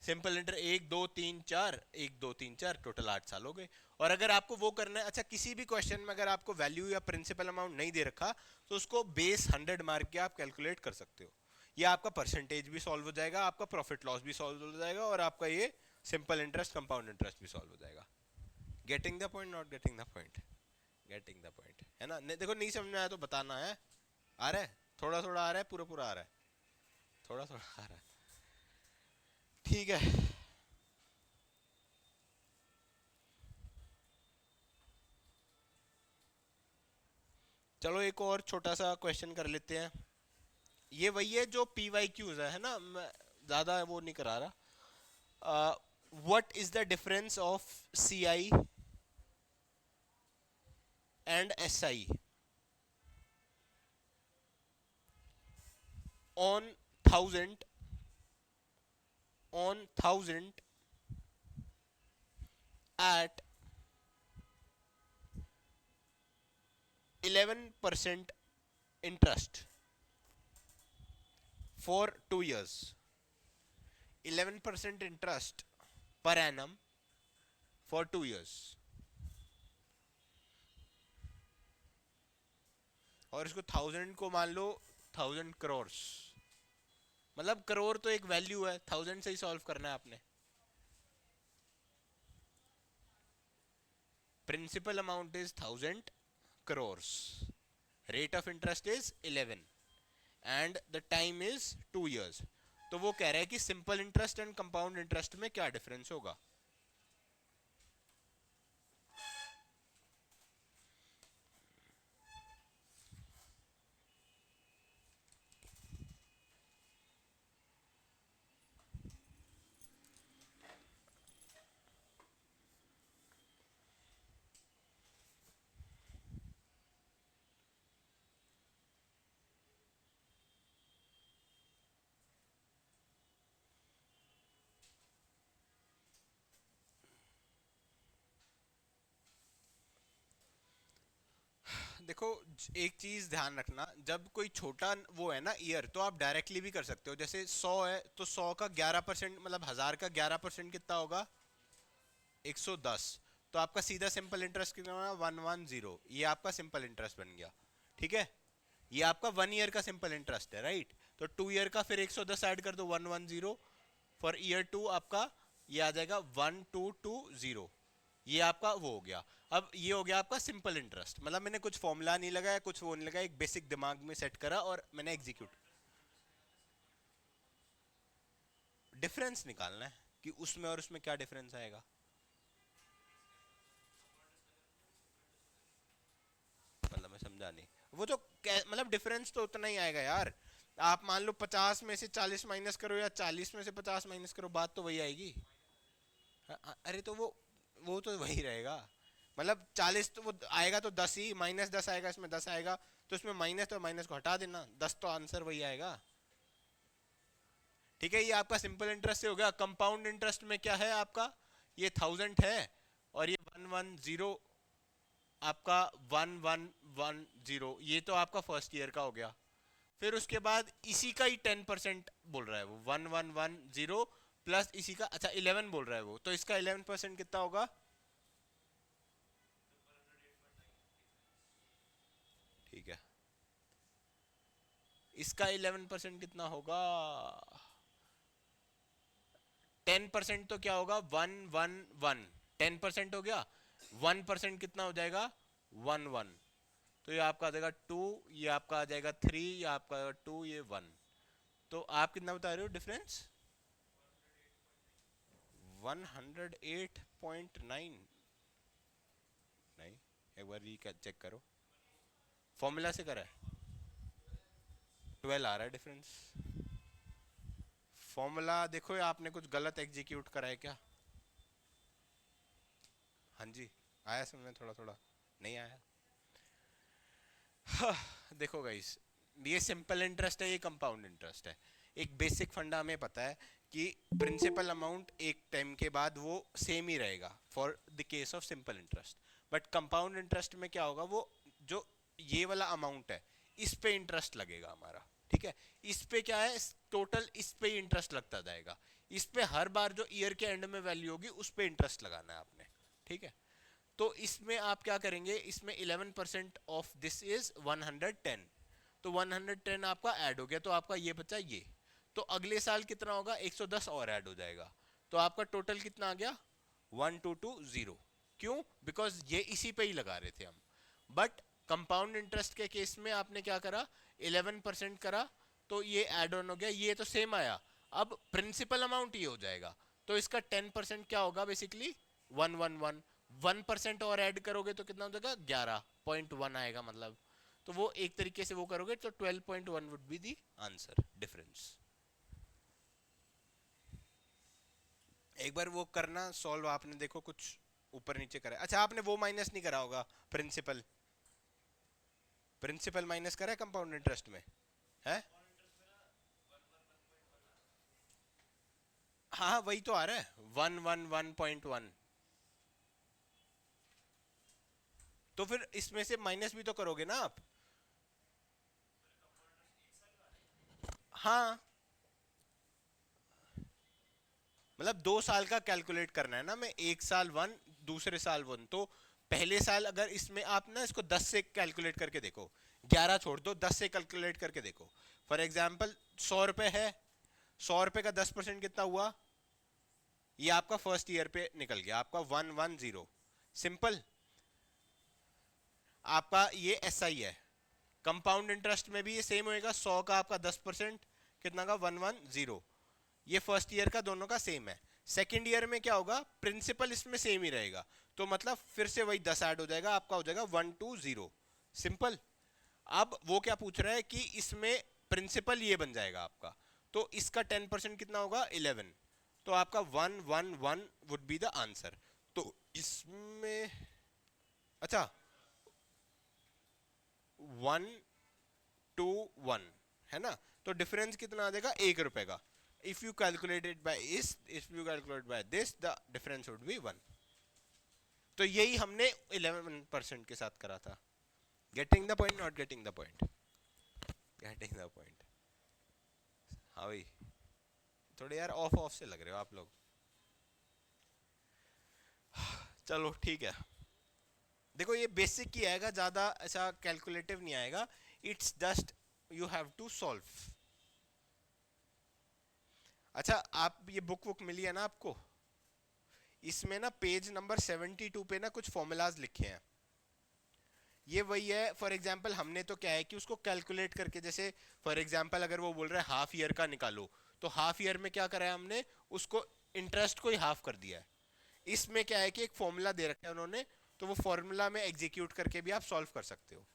सिंपल इंटर 1 2 3 4, 1 2 3 4, टोटल 8 साल हो गए। और अगर आपको वो करना है, अच्छा किसी भी क्वेश्चन में अगर आपको वैल्यू या प्रिंसिपल अमाउंट नहीं दे रखा, तो उसको बेस 100 मार्क के आप कैलकुलेट कर सकते हो। ये आपका परसेंटेज भी सॉल्व हो जाएगा, आपका प्रॉफिट लॉस भी सॉल्व हो जाएगा, और आपका ये सिंपल इंटरेस्ट कंपाउंड इंटरेस्ट भी सॉल्व हो जाएगा। Getting the point, not getting the point? Getting the point है ना? देखो नहीं समझ में आया तो बताना है। आ रहा है थोड़ा थोड़ा, आ रहा है पूरा पूरा आ रहा है, थोड़ा थोड़ा आ रहा है, ठीक है। चलो एक और छोटा सा क्वेश्चन कर लेते हैं। ये वही है जो पी वाई क्यूज है ना, मैं ज्यादा वो नहीं करा रहा। What is the difference of C I and S I on 1000 on 1000 at 11% interest for 2 years? 11% interest per annum for 2 years, और इसको 1000 को मान लो 1000 करोड़, मतलब करोड़ तो एक वैल्यू है, 1000 से ही सॉल्व करना है आपने। Principal amount is 1000 crores, rate of interest is 11 and the time is 2 years। तो वो कह रहा है कि simple interest and compound interest में क्या डिफरेंस होगा। देखो एक चीज ध्यान रखना, जब कोई छोटा वो है ना ईयर, तो आप डायरेक्टली भी कर सकते हो। जैसे 100 है तो 100 का 11%, मतलब 1000 का 11% कितना होगा? 110। तो आपका सीधा सिंपल इंटरेस्ट कितना होगा? 110। ये आपका सिंपल इंटरेस्ट बन गया, ठीक है। ये आपका 1 ईयर का सिंपल इंटरेस्ट है, राइट। तो 2 ईयर का फिर 110 ऐड कर दो, 110। फॉर ईयर 2 आपका ये आ जाएगा 1220। ये आपका वो हो गया। अब ये हो गया आपका सिंपल इंटरेस्ट, मतलब मैंने कुछ फॉर्मूला नहीं लगाया, कुछ वो नहीं लगाया, एक बेसिक दिमाग में सेट करा और मैंने एग्जीक्यूट। डिफरेंस निकालना है कि उसमें और उसमें क्या डिफरेंस आएगा। मतलब मैं समझा नहीं, वो तो मतलब डिफरेंस तो उतना ही आएगा यार। आप मान लो 50 में से 40 माइनस करो या 40 में से 50 माइनस करो, बात तो वही आएगी। अरे तो वो तो वही रहेगा। मतलब 40 तो वो आएगा तो 10 ही, -10 आएगा, इसमें 10 आएगा, तो इसमें माइनस तो माइनस को हटा देना, 10 तो आंसर वही आएगा, ठीक है। ये आपका सिंपल इंटरेस्ट से हो गया। कंपाउंड इंटरेस्ट में क्या है आपका? ये 1000 है और ये 110 आपका 1110, ये तो आपका फर्स्ट ईयर का हो गया। फिर उसके बाद इसी का ही 10% बोल रहा है वो, 1110 प्लस इसी का, अच्छा 11 बोल रहा है वो, तो इसका 11% कितना होगा? ठीक है, इसका 11% कितना होगा? 10% तो क्या होगा? 111। 10% हो गया, 1% कितना हो जाएगा? 11। तो ये आपका आ जाएगा 2, ये आपका आ जाएगा 3, ये आपका 2, ये 1। तो आप कितना बता रहे हो डिफरेंस? 108.9। नहीं, एक बार चेक करो, फॉर्मूला से करा है। 12 आ रहा है डिफरेंस। फॉर्मूला देखो, आपने कुछ गलत एग्जीक्यूट करा है क्या? हाँ जी, आया समझ में थोड़ा थोड़ा? नहीं आया? हाँ, देखो गाइस, ये सिंपल इंटरेस्ट है, ये कंपाउंड इंटरेस्ट है। एक बेसिक फंडा हमें पता है कि प्रिंसिपल अमाउंट एक टाइम के बाद वो सेम ही रहेगा for the case of simple interest. But compound interest में क्या होगा? वो जो ये वाला अमाउंट है इस पे इंटरेस्ट लगेगा हमारा, ठीक है। इस पे क्या है? टोटल इस पे ही इंटरेस्ट लगता जाएगा। इस पे हर बार जो ईयर के एंड में वैल्यू होगी उस पे इंटरेस्ट लगाना है आपने, ठीक है। तो इसमें आप क्या करेंगे? इसमें 11% ऑफ दिस इज 110, तो 110 आपका ऐड हो गया, तो आपका ये बचा ये। तो अगले साल कितना होगा? 110 और ऐड हो जाएगा, तो आपका टोटल कितना आ गया? 1220। क्यों? बिकॉज ये इसी पे ही लगा रहे थे हम। बट कंपाउंड इंटरेस्ट के केस में आपने क्या करा, 11% करा, तो ये एड ऑन हो गया, ये तो सेम आया। अब प्रिंसिपल अमाउंट ये हो जाएगा, तो इसका 10% क्या होगा बेसिकली, 111। 1% और ऐड करोगे तो कितना हो जाएगा, 11.1 आएगा मतलब। तो वो एक तरीके से वो करोगे तो 12.1 would be the answer difference. एक बार वो करना सॉल्व, आपने देखो कुछ ऊपर नीचे करा है। अच्छा आपने वो माइनस नहीं करा होगा, प्रिंसिपल, प्रिंसिपल माइनस करा है कंपाउंड इंटरेस्ट में है? हाँ हाँ वही तो आ रहा है 111.1। तो फिर इसमें से माइनस भी तो करोगे ना आप। हाँ मतलब 2 साल का कैलकुलेट करना है ना, मैं 1 साल 1, दूसरे साल 1, तो पहले साल अगर इसमें आप ना इसको 10 से कैलकुलेट करके देखो, 11 छोड़ दो, 10 से कैलकुलेट करके देखो। फॉर एग्जाम्पल 100 रुपए है, 100 रुपए का 10% कितना हुआ, ये आपका फर्स्ट ईयर पे निकल गया, आपका 110। सिंपल। आपका ये एस आई है, कंपाउंड इंटरेस्ट में भी ये सेम होएगा, 100 का आपका 10% कितना का 110। ये फर्स्ट ईयर का दोनों का सेम है। सेकेंड ईयर में क्या होगा, प्रिंसिपल इसमें सेम ही रहेगा, तो मतलब फिर से वही 10 ऐड हो जाएगा, आपका हो जाएगा 120। सिंपल। अब वो क्या पूछ रहा है कि इसमें प्रिंसिपल ये बन जाएगा आपका, तो इसका 10% कितना होगा, 11, तो आपका 111 वुड बी द आंसर। तो इसमें अच्छा 121 है ना, तो डिफरेंस कितना आ जाएगा, 1 रुपए का। If you calculate it by इस, if you calculate by this, the difference would be 1। तो यही हमने 11% के साथ करा था। Getting the point, not getting the point? Getting the point. हाँ भाई, थोड़े यार ऑफ ऑफ से लग रहे हो आप लोग। चलो ठीक है, देखो ये बेसिक ही आएगा, ज्यादा ऐसा कैलकुलेटिव नहीं आएगा, it's just you have to solve. अच्छा आप ये बुक मिली है ना आपको, इसमें ना पेज नंबर 72 पे ना कुछ फॉर्मूलाज लिखे हैं। ये वही है, फॉर एग्जांपल हमने तो क्या है कि उसको कैलकुलेट करके, जैसे फॉर एग्जांपल अगर वो बोल रहा है हाफ ईयर का निकालो, तो हाफ ईयर में क्या करा है हमने, उसको इंटरेस्ट को ही हाफ कर दिया है। इसमें क्या है कि एक फॉर्मूला दे रखा है उन्होंने, तो वो फॉर्मूला में एग्जीक्यूट करके भी आप सॉल्व कर सकते हो।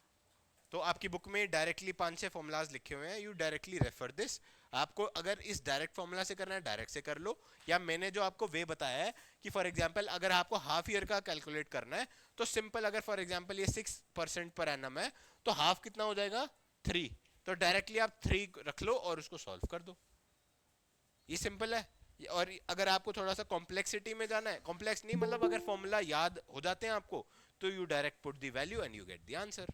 तो आपकी बुक में डायरेक्टली 5-6 फॉर्मूलाज लिखे हुए हैं, यू डायरेक्टली रेफर दिस। आपको अगर इस डायरेक्ट फॉर्मूला से करना है डायरेक्ट से कर लो, या मैंने जो आपको वे बताया है कि फॉर एग्जांपल अगर आपको हाफ ईयर का कैलकुलेट करना है, तो सिंपल, अगर फॉर एग्जांपल ये 6% पर एनम है, तो हाफ कितना हो जाएगा, 3, तो डायरेक्टली आप 3 रख लो और उसको सॉल्व कर दो। ये सिंपल है। और अगर आपको थोड़ा सा कॉम्प्लेक्सिटी में जाना है, कॉम्प्लेक्स नहीं मतलब अगर फॉर्मूला याद हो जाते हैं आपको, तो you direct put the value and you get the answer.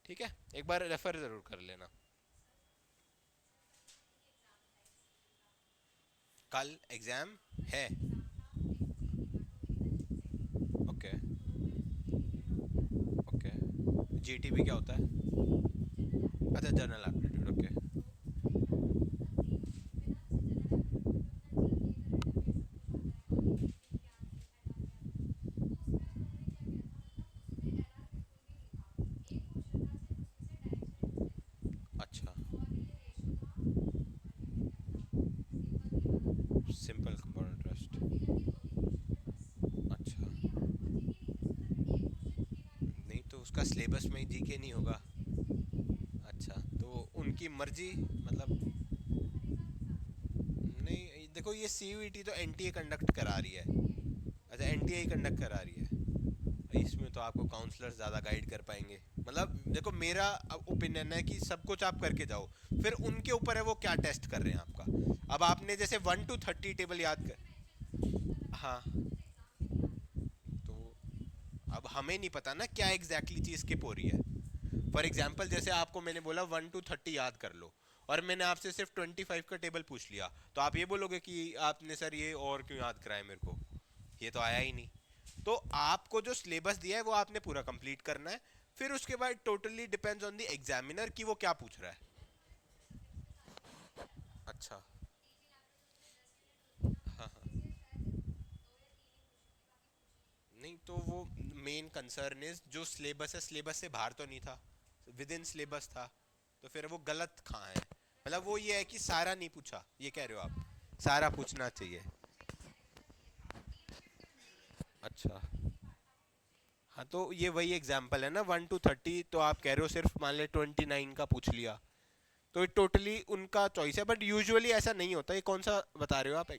ठीक है, एक बार रेफर जरूर कर लेना। कल एग्जाम है? Okay okay. जीटीबी क्या होता है? अच्छा जनरल एप्टीट्यूड, ओके। अच्छा सिंपल कंपाउंड इंटरेस्ट। अच्छा नहीं तो उसका सिलेबस में ही जीके नहीं होगा। अच्छा तो उनकी मर्जी मतलब, नहीं देखो ये सीयूईटी तो एनटीए कंडक्ट करा रही है। अच्छा एनटीए कंडक्ट करा रही है, इसमें तो आपको काउंसलर्स ज़्यादा गाइड कर पाएंगे। मतलब देखो मेरा ओपिनियन है कि सब कुछ आप करके जाओ, फिर उनके ऊपर है वो क्या टेस्ट कर रहे हैं आपका। अब आपने जैसे 1 to 30 टेबल याद कर, हाँ तो अब हमें नहीं पता ना क्या एग्जैक्टली चीज़ स्किप हो रही है। फॉर एग्जाम्पल जैसे आपको मैंने बोला 1 to 30 याद कर लो, और मैंने आपसे सिर्फ 25 का टेबल पूछ लिया, तो आप ये बोलोगे कि आपने सर ये और क्यों याद कराया मेरे को, ये तो आया ही नहीं। तो आपको जो सिलेबस दिया है वो आपने पूरा कंप्लीट करना है, फिर उसके बाद totally depends on the examiner कि वो क्या पूछ रहा है। अच्छा हाँ हाँ, नहीं तो वो मेन कंसर्न इज जो सिलेबस है, सिलेबस से बाहर तो नहीं था, विद इन सिलेबस था, तो फिर वो गलत कहाँ है? मतलब वो ये है कि सारा नहीं पूछा, ये कह रहे हो आप? सारा पूछना चाहिए। अच्छा, हाँ तो ये वही एग्जाम्पल है ना, 1 to 30, तो आप कह रहे हो सिर्फ मान ले 29 का पूछ लिया, तो ये टोटली उनका चॉइस है, बट यूजुअली ऐसा नहीं होता। ये कौन सा बता रहे हो आप?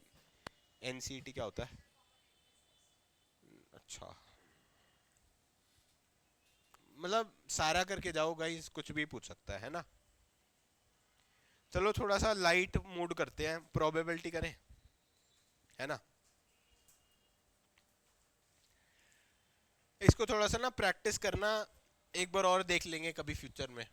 एनसीईटी क्या होता है? अच्छा, मतलब सारा करके जाओ गाइस, कुछ भी पूछ सकता है ना। चलो थोड़ा सा लाइट मूड करते हैं, प्रोबेबिलिटी करें, है ना। इसको थोड़ा सा ना प्रैक्टिस करना, एक बार और देख लेंगे कभी फ्यूचर में।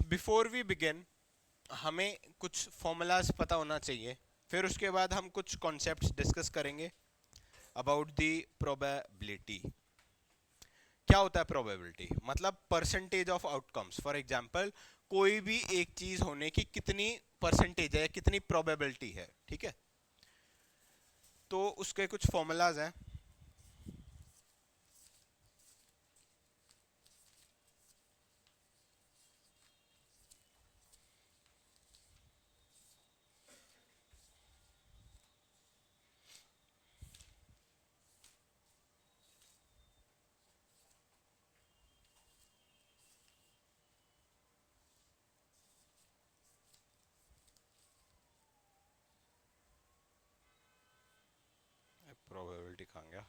बिफोर वी बिगिन, हमें कुछ फॉर्मूलाज पता होना चाहिए, फिर उसके बाद हम कुछ कॉन्सेप्ट्स डिस्कस करेंगे अबाउट द प्रोबेबिलिटी। क्या होता है प्रोबेबिलिटी? मतलब percentage of outcomes. For example, कोई भी एक चीज होने की कितनी परसेंटेज है, कितनी प्रोबेबिलिटी है, ठीक है। तो उसके कुछ फॉर्मूलाज हैं। प्रोबेबिलिटी कहाँ गया?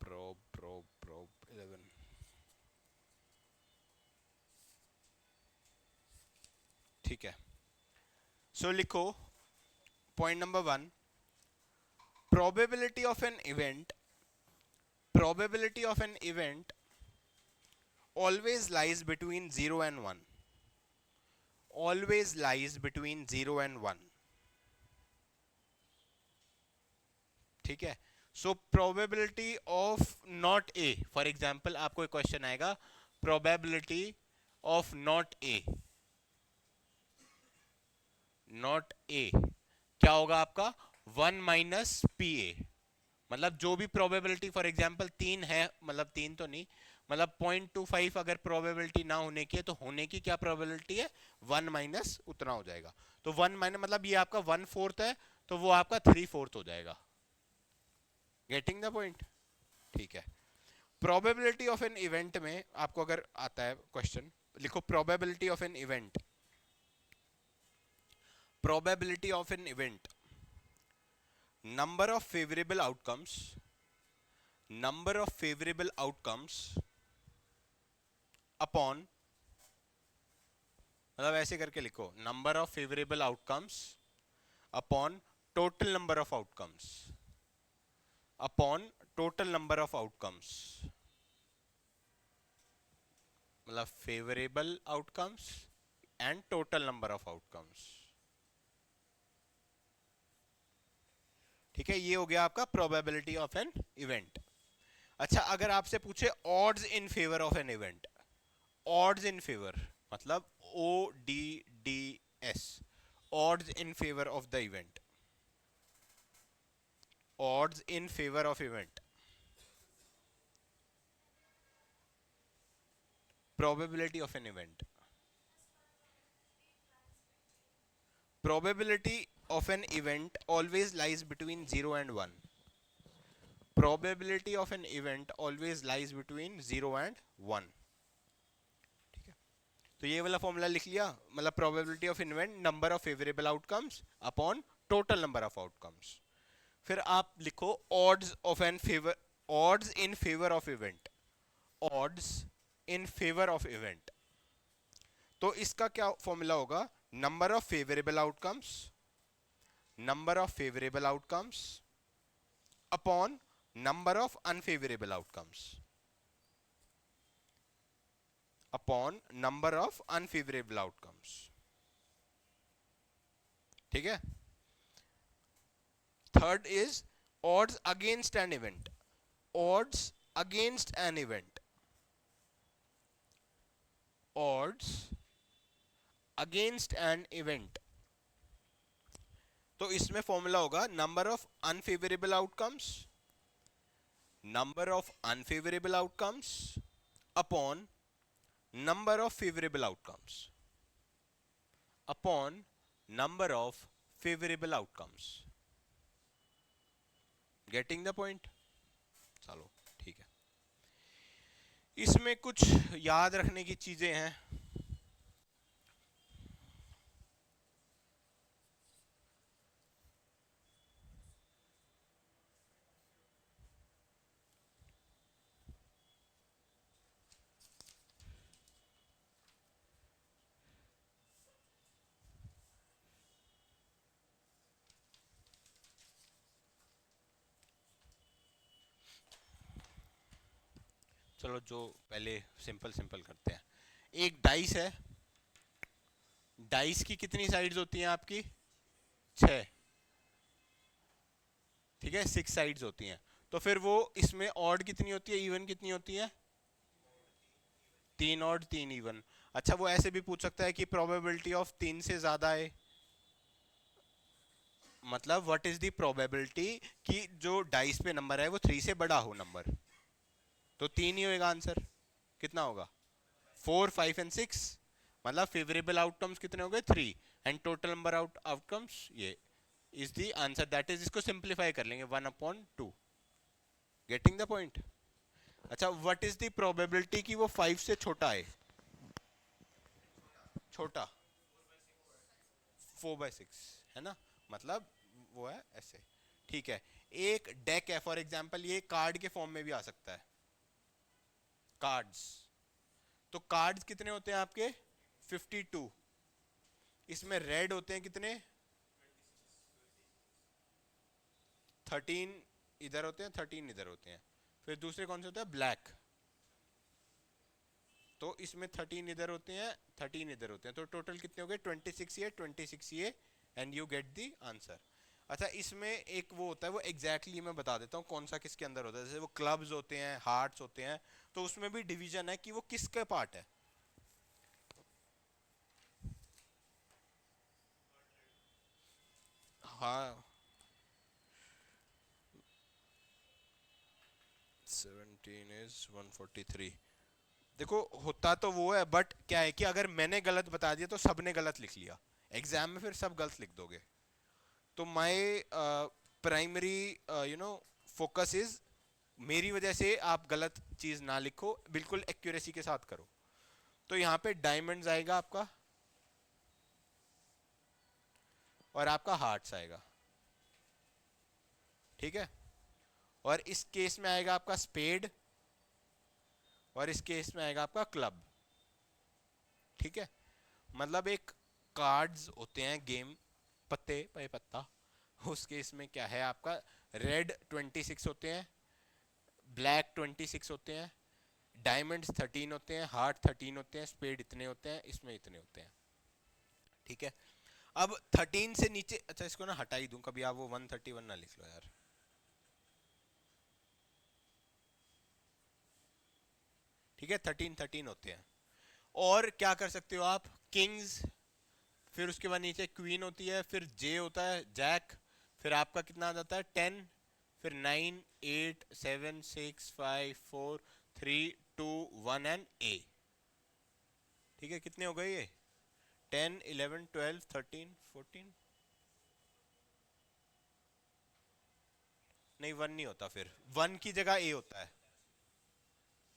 प्रोब 11। ठीक है, सो लिखो point number 1, probability of an event, probability of an event always lies between 0 and 1, always lies between 0 and 1, ठीक है। So probability of not a, for example आपको एक क्वेश्चन आएगा, probability of not a, not a क्या होगा आपका? 1 माइनस पी ए। मतलब जो भी प्रोबेबिलिटी, फॉर एग्जांपल 3 है, मतलब 3 तो नहीं, मतलब 0.25 अगर प्रोबेबिलिटी ना होने की है, तो होने की क्या प्रोबेबिलिटी है? 1 माइनस उतना हो जाएगा। तो 1 माइनस मतलब ये आपका 1/4 है, तो वो आपका 3/4 हो जाएगा। Getting the point? ठीक है। प्रोबेबिलिटी ऑफ एन इवेंट में आपको अगर आता है क्वेश्चन, लिखो probability of an event, probability of an event, number of favourable outcomes, number of favourable outcomes upon, मतलब ऐसे करके लिखो, number of favourable outcomes upon total number of outcomes, upon total number of outcomes, मतलब favourable outcomes and total number of outcomes. ठीक है, ये हो गया आपका प्रोबेबिलिटी ऑफ एन इवेंट। अच्छा, अगर आपसे पूछे odds in favour of an event, odds in favour मतलब ODDS, odds in favour of the event, odds in favour of event, probability of an event, probability of an event always lies between 0 and 1, probability of an event always lies between 0 and 1। ठीक है, तो ये वाला फॉर्मूला लिख लिया, मतलब probability of an event, number of favourable outcomes upon total number of outcomes. फिर आप लिखो odds of an favor, odds in favor of event, odds in favor of event, तो इसका क्या फॉर्मूला होगा? Number of favourable outcomes, number of favourable outcomes upon number of unfavourable outcomes, upon number of unfavourable outcomes. ठीक है। Third is odds against an event, odds against an event, odds against an event, तो इसमें फॉर्मूला होगा number of unfavourable outcomes, number of unfavourable outcomes upon number of favourable outcomes, upon number of favourable outcomes. Getting the point? चलो ठीक है। इसमें कुछ याद रखने की चीजें हैं। चलो जो पहले सिंपल सिंपल करते हैं। एक डाइस है, डाइस की कितनी साइड्स होती हैं आपकी? 6, ठीक है, 6 साइड्स होती हैं। तो फिर वो इसमें ऑड कितनी होती है, इवन कितनी होती है? 3 ऑड 3 इवन। अच्छा वो ऐसे भी पूछ सकता है कि प्रोबेबिलिटी ऑफ 3 से ज्यादा है, मतलब व्हाट इज द प्रोबेबिलिटी कि जो डाइस पे नंबर है वो 3 से बड़ा हो नंबर, तो 3 ही होगा आंसर। कितना होगा? 4, 5 एंड 6, मतलब फेवरेबल आउटकम्स कितने हो गए? 3, एंड टोटल नंबर आउटकम्स ये is the answer, that is, इसको सिंप्लीफाई कर लेंगे 1/2। Getting the point? अच्छा व्हाट इज द प्रोबेबिलिटी कि वो 5 से छोटा है? छोटा 4/6 है ना, मतलब वो है ऐसे, ठीक है। एक डेक है फॉर एग्जांपल, ये कार्ड के फॉर्म में भी आ सकता है, कार्ड्स। तो कार्ड्स कितने होते हैं आपके? 52। इसमें रेड होते हैं कितने? 13 इधर होते हैं, 13 इधर होते हैं। फिर दूसरे कौन से होते हैं? ब्लैक। तो इसमें 13 इधर होते हैं, 13 इधर होते हैं, तो टोटल कितने हो गए? 26 ये, 26 ये, and you get the answer. अच्छा इसमें एक वो होता है, वो एग्जैक्टली मैं बता देता हूँ कौन सा किसके अंदर होता है। जैसे वो क्लब्स होते हैं, हार्ट्स होते हैं, तो उसमें भी डिवीजन है कि वो किसका पार्ट है। हाँ 17 is 143। देखो होता तो वो है, बट क्या है कि अगर मैंने गलत बता दिया तो सबने गलत लिख लिया, एग्जाम में फिर सब गलत लिख दोगे। तो माय प्राइमरी फोकस इज, मेरी वजह से आप गलत चीज ना लिखो, बिल्कुल एक्यूरेसी के साथ करो। तो यहाँ पे डायमंड्स आएगा आपका, और आपका हार्ट्स आएगा, ठीक है। और इस केस में आएगा आपका स्पेड, और इस केस में आएगा आपका क्लब, ठीक है। मतलब एक कार्ड्स होते हैं गेम, पत्ते पे पत्ता, उस केस में क्या है आपका, रेड 26 होते हैं, ब्लैक 26 होते हैं, डायमंड्स 13 होते हैं, हार्ट 13 होते हैं, स्पेड इतने होते हैं, इसमें इतने होते हैं, ठीक है। अब 13 से नीचे, अच्छा इसको ना हटा ही दूं, कभी आप वो 131 ना लिख लो यार, ठीक है। 13 होते हैं। और क्या कर सकते हो आप, किंग्स, फिर उसके बाद नीचे क्वीन होती है, फिर जे होता है, जैक, फिर आपका कितना आ जाता है 10, फिर 9, 8, 7, 6, 5, 4, 3, 2, 1 एंड ए, ठीक है। कितने हो गए ये? 10, 11, 12, 13, 14, नहीं 1 नहीं होता, फिर 1 की जगह ए होता है,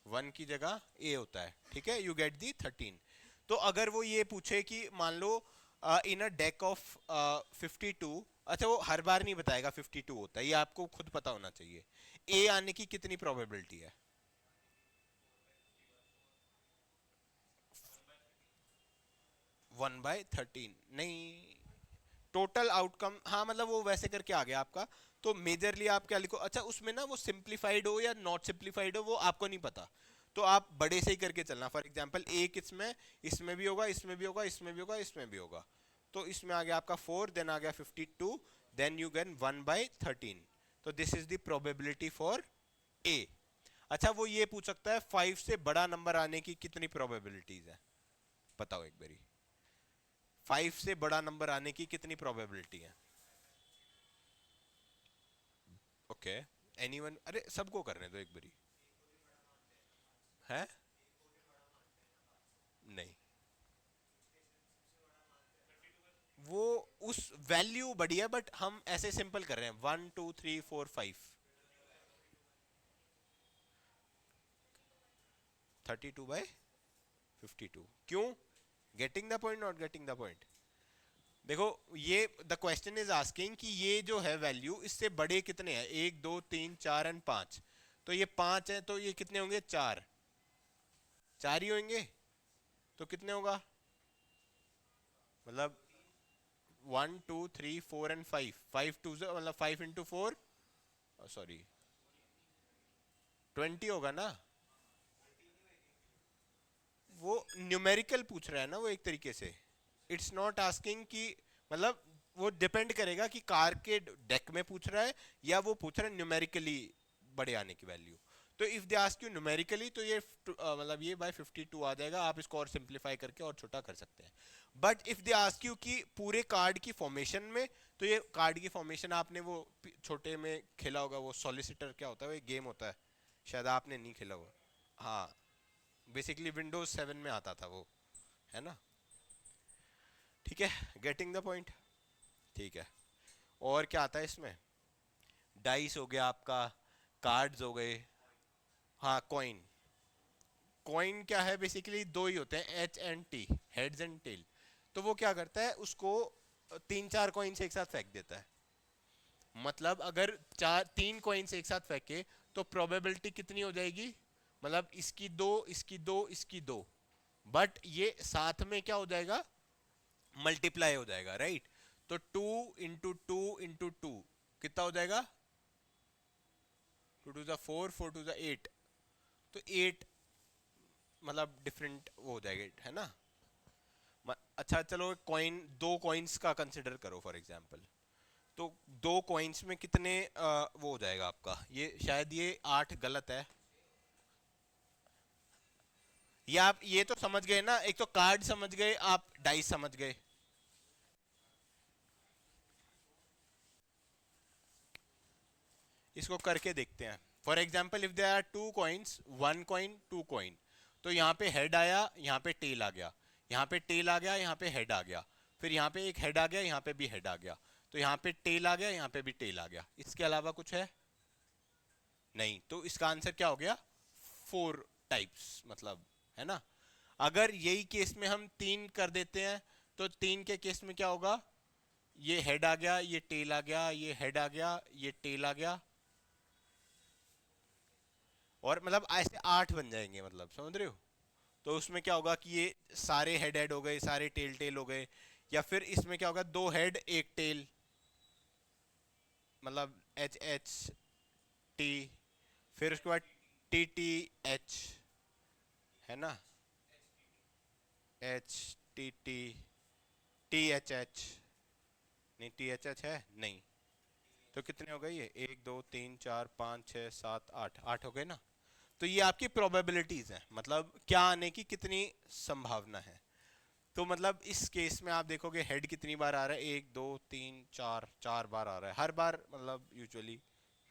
1 की जगह ए होता है, ठीक है। You get the 13। तो अगर वो ये पूछे कि मान लो इन अ डेक ऑफ 52, अच्छा वो हर बार नहीं बताएगा 52 होता है, ये आपको खुद पता होना चाहिए। ए आने की कितनी प्रोबेबिलिटी है? 1/13 नहीं, टोटल आउटकम, हाँ मतलब वो वैसे करके आ गया आपका। तो मेजरली आप क्या लिखो, अच्छा उसमें ना वो सिंप्लीफाइड हो या नॉट सिंप्लीफाइड हो वो आपको नहीं पता, तो आप बड़े से ही करके चलना। फॉर एग्जांपल एक इसमें, इसमें भी होगा, इसमें भी होगा, इसमें भी होगा, इसमें भी होगा। तो इसमें आ गया आपका 4, देन आ गया 52, देन यू गेन 1/13। तो this is the probability for a. अच्छा वो ये पूछ सकता है 5 से बड़ा नंबर आने की कितनी प्रोबेबिलिटीज है, बताओ एक बारी। 5 से बड़ा नंबर आने की कितनी प्रोबेबिलिटी है? Okay, anyone? अरे सबको करने दो एक बारी। है नहीं, वो उस वैल्यू बड़ी है, बट हम ऐसे सिंपल कर रहे हैं 1 2 3 4 5। 32/52। क्यों? Getting the point, not getting the point? देखो ये द क्वेश्चन इज आस्किंग कि ये जो है वैल्यू इससे बड़े कितने हैं, 1 2 3 4 एंड 5। तो ये 5 है तो ये कितने होंगे, 4। 4 ही होंगे तो कितने होगा, मतलब 1 2 3 4 एंड 5। 5 2 मतलब 5 इंटू 4, सॉरी 20 होगा ना। वो न्यूमेरिकल पूछ रहा है ना वो एक तरीके से। इट्स नॉट आस्किंग कि मतलब वो डिपेंड करेगा कि कार के डेक में पूछ रहा है या वो पूछ रहा है न्यूमेरिकली बड़े आने की वैल्यू। तो if they ask you numerically तो ये मतलब ये बाय 52 आ जाएगा। आप इसको और सिंप्लीफाई करके और छोटा कर सकते हैं। But if they ask you कि पूरे कार्ड की फॉर्मेशन में, तो ये कार्ड की फॉर्मेशन आपने वो छोटे में खेला होगा, वो सॉलिसिटर क्या होता है, वो एक गेम होता है, शायद आपने नहीं खेला हुआ। हाँ, बेसिकली विंडोज 7 में आता था वो, है ना। ठीक है, गेटिंग द पॉइंट। ठीक है, और क्या आता है इसमें? डाइस हो गया आपका, कार्ड्स हो गए। हाँ कॉइन। कॉइन क्या है, बेसिकली दो ही होते हैं, H and T, heads and tail. तो वो क्या करता है, उसको 3 4 कॉइन्स एक साथ फेंक देता है। मतलब अगर 3 कॉइन्स एक साथ फेंके तो प्रोबेबिलिटी कितनी हो जाएगी, मतलब इसकी 2 इसकी 2 इसकी 2, बट ये साथ में क्या हो जाएगा, मल्टीप्लाई हो जाएगा, राइट। तो 2 इंटू 2 इंटू 2 कितना हो जाएगा, 2 2 4 4 2 8। तो 8 मतलब डिफरेंट वो हो जाएगा, है ना। अच्छा चलो कॉइन, 2 कॉइन्स का कंसिडर करो फॉर एग्जांपल। तो 2 कॉइन्स में कितने वो हो जाएगा आपका, ये शायद ये 8 गलत है। ये आप ये तो समझ गए ना, एक तो कार्ड समझ गए, आप डाइस समझ गए। इसको करके देखते हैं। For example if there are 2 coins, 1 coin 2 coin, तो यहाँ पे हेड आया, यहाँ पे टेल आ गया, यहाँ पे टेल आ गया, यहाँ पे हेड आ गया, फिर यहाँ पे एक हेड आ गया, यहाँ पे भी हेड आ गया, तो यहाँ पे टेल आ गया, यहाँ पे भी टेल आ गया। इसके अलावा कुछ है नहीं, तो इसका आंसर क्या हो गया, 4 टाइप्स, मतलब, है ना। अगर यही केस में हम 3 कर देते हैं तो 3 के केस में क्या होगा, ये हेड आ गया, ये टेल आ गया, ये हेड आ गया, ये टेल आ गया, और मतलब ऐसे 8 बन जाएंगे, मतलब समझ रहे हो। तो उसमें क्या होगा कि ये सारे हेड हेड हो गए, सारे टेल टेल हो गए, या फिर इसमें क्या होगा, 2 हेड 1 टेल, मतलब एच एच टी, फिर उसके बाद टी टी एच, है ना, H T T, T H H, नहीं टी एच एच है नहीं, तो कितने हो गए ये, 1 2 3 4 5 6 7 8, 8 हो गए ना। तो ये आपकी प्रोबेबिलिटीज हैं, मतलब क्या आने की कितनी संभावना है। तो मतलब इस केस में आप देखोगे हेड कितनी बार आ रहा है, 1 2 3 4, 4 बार आ रहा है हर बार, मतलब यूजुअली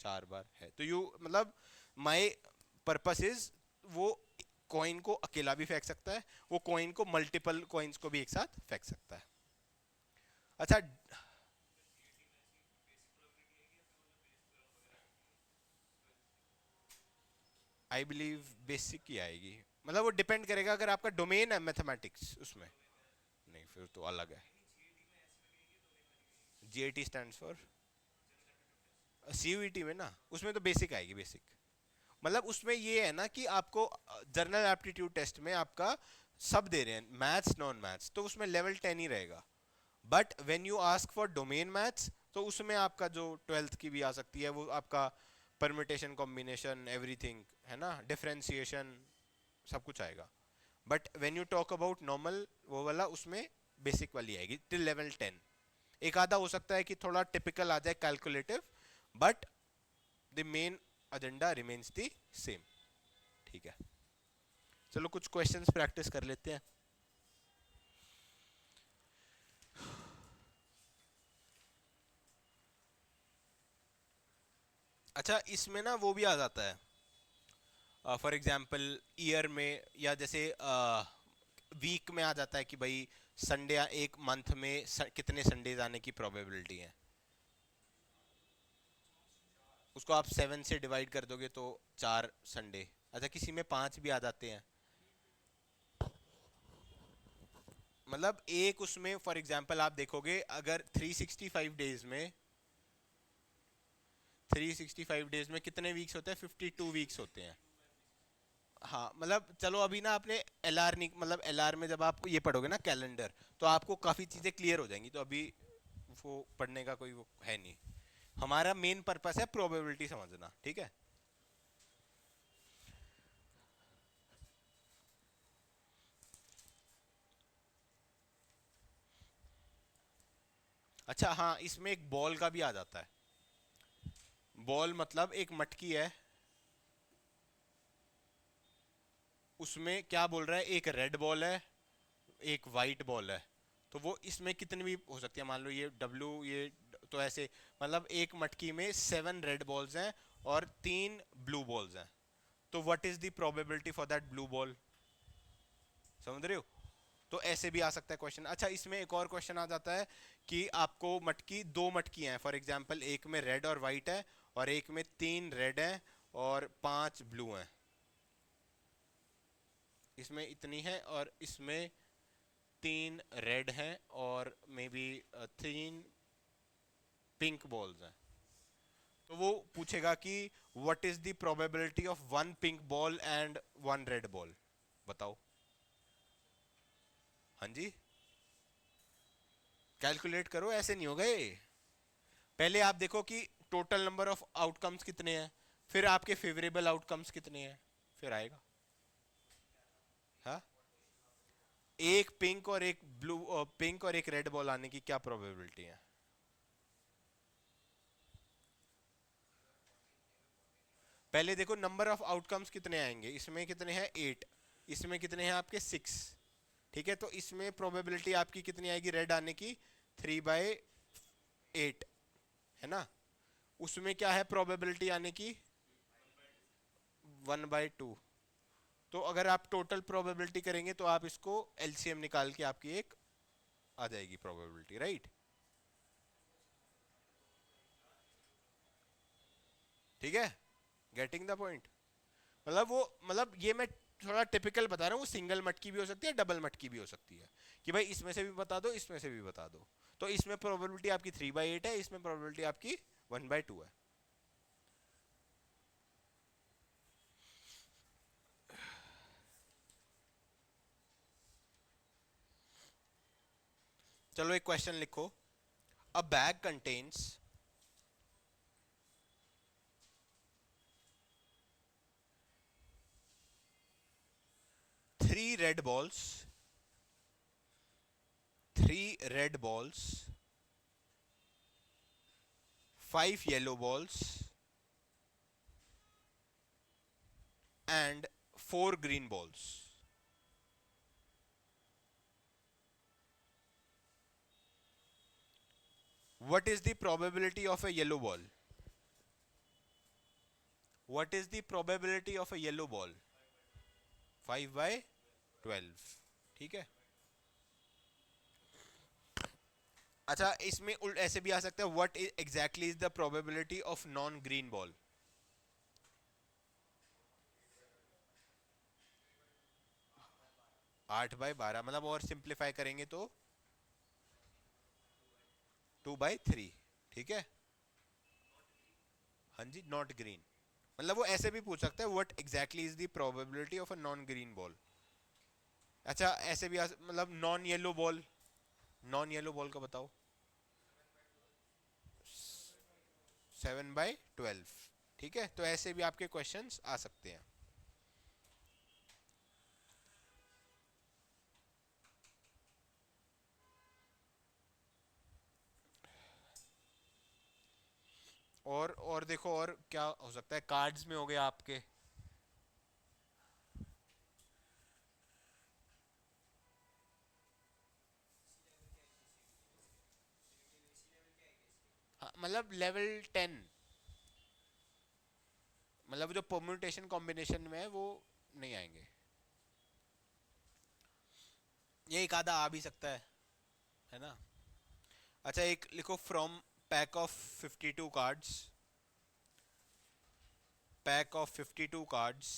4 बार है। तो यू मतलब माय पर्पस इज वो कॉइन को अकेला भी फेंक सकता है, वो कॉइन को मल्टीपल कॉइन्स को भी एक साथ फेंक सकता है। अच्छा, आई बिलीव बेसिक ही आएगी, मतलब वो डिपेंड करेगा, अगर आपका डोमेन है मैथमेटिक्स उसमें, नहीं फिर तो अलग है। जीएटी स्टैंड्स फॉर, सीयूईटी में ना, उसमें तो बेसिक आएगी, बेसिक। मतलब उसमें ये है ना कि आपको जनरल एप्टीट्यूड टेस्ट में आपका सब दे रहे हैं, मैथ्स नॉन मैथ्स, तो उसमें लेवल 10 ही रहेगा। But when you ask for domain maths, तो उसमें आपका जो 12th की भी आ सकती है, वो आपका परमिटेशन कॉम्बिनेशन एवरीथिंग, है ना, डिफरेंशिएशन, सब कुछ आएगा। But when you talk about normal वो वाला, उसमें बेसिक वाली आएगी टिल लेवल 10। एक आधा हो सकता है कि थोड़ा टिपिकल आ जाए calculative, but the main agenda remains the same. ठीक है, चलो कुछ क्वेश्चंस प्रैक्टिस कर लेते हैं. अच्छा, इसमें ना वो भी आ जाता है, फॉर एग्जांपल ईयर में, या जैसे वीक में आ जाता है कि भाई संडे, एक मंथ में कितने संडेज आने की प्रोबेबिलिटी है. उसको आप 7 से डिवाइड कर दोगे तो 4 संडे. अच्छा, किसी में 5 भी आ जाते हैं. मतलब एक उसमें फॉर एग्जांपल आप देखोगे, अगर 365 डेज में कितने वीक्स होते हैं? 52 वीक्स होते हैं. हाँ, मतलब चलो अभी ना आपने एलआर नहीं, मतलब एलआर में जब आप ये पढ़ोगे ना कैलेंडर, तो आपको काफ़ी चीज़ें क्लियर हो जाएंगी. तो अभी वो पढ़ने का कोई वो है नहीं. हमारा मेन पर्पस है प्रोबेबिलिटी समझना. ठीक है, अच्छा हाँ, इसमें एक बॉल का भी आ जाता है. बॉल मतलब एक मटकी है, उसमें क्या बोल रहा है, एक रेड बॉल है, एक वाइट बॉल है. तो वो इसमें कितनी भी हो सकती है, मान लो ये डब्लू, ये तो ऐसे, मतलब एक मटकी में 7 रेड बॉल्स हैं और 3 ब्लू बॉल्स हैं. तो what is the probability for that blue ball? समझ रहे हो? तो ऐसे भी आ सकता है क्वेश्चन. अच्छा, इसमें एक और क्वेश्चन आ जाता है कि आपको दो मटकी हैं, फॉर एग्जांपल एक में रेड और वाइट है, और एक में 3 रेड हैं और 5 ब्लू हैं. इसमें इतनी है और इसमें 3 रेड हैं और मे बी 3 पिंक बॉल्स हैं. तो वो पूछेगा कि what is the probability of 1 pink ball and 1 red ball? बताओ. हाँ जी, कैलकुलेट करो, ऐसे नहीं हो गए. पहले आप देखो कि टोटल नंबर ऑफ आउटकम्स कितने हैं, फिर आपके फेवरेबल आउटकम्स कितने हैं, फिर आएगा. हाँ, एक पिंक और एक ब्लू, पिंक और एक रेड बॉल आने की क्या प्रोबेबिलिटी है? पहले देखो नंबर ऑफ आउटकम्स कितने आएंगे. इसमें कितने हैं? 8. इसमें कितने हैं आपके? 6. ठीक है, तो इसमें प्रोबेबिलिटी आपकी कितनी आएगी रेड आने की? 3/8 है ना. उसमें क्या है प्रोबेबिलिटी आने की? 1/2. तो अगर आप टोटल प्रोबेबिलिटी करेंगे तो आप इसको एलसीएम निकाल के आपकी एक आ जाएगी प्रोबेबिलिटी, राइट? ठीक है, गेटिंग द पॉइंट. मतलब वो, मतलब ये मैं थोड़ा टिपिकल बता रहा हूँ. वो सिंगल मटकी भी हो सकती है, डबल मटकी भी हो सकती है, कि भाई इसमें से भी बता दो, इसमें से भी बता दो. तो इसमें प्रोबेबिलिटी आपकी 3/8 है, इसमें प्रोबेबिलिटी आपकी 1/2 है. चलो एक क्वेश्चन लिखो. अ bag contains 3 red balls, 3 red balls, 5 yellow balls, and 4 green balls. What is the probability of a yellow ball? What is the probability of a yellow ball? 5/12. ठीक है. अच्छा, इसमें ऐसे भी आ सकता है, what exactly is the probability of non green ball? 8/12. मतलब और सिंप्लीफाई करेंगे तो 2/3. ठीक है, हाँ जी, नॉट ग्रीन. मतलब वो ऐसे भी पूछ सकता है, what exactly is the probability of a non green ball. अच्छा, ऐसे भी मतलब non yellow ball, non yellow ball का बताओ. 7/12. ठीक है, तो ऐसे भी आपके क्वेश्चंस आ सकते हैं. और देखो और क्या हो सकता है, कार्ड्स में हो गया आपके, हाँ, मतलब लेवल 10, मतलब जो परम्यूटेशन कॉम्बिनेशन में है वो नहीं आएंगे। ये एक आधा आ भी सकता है ना। अच्छा एक लिखो, from pack of 52 cards, pack of 52 cards,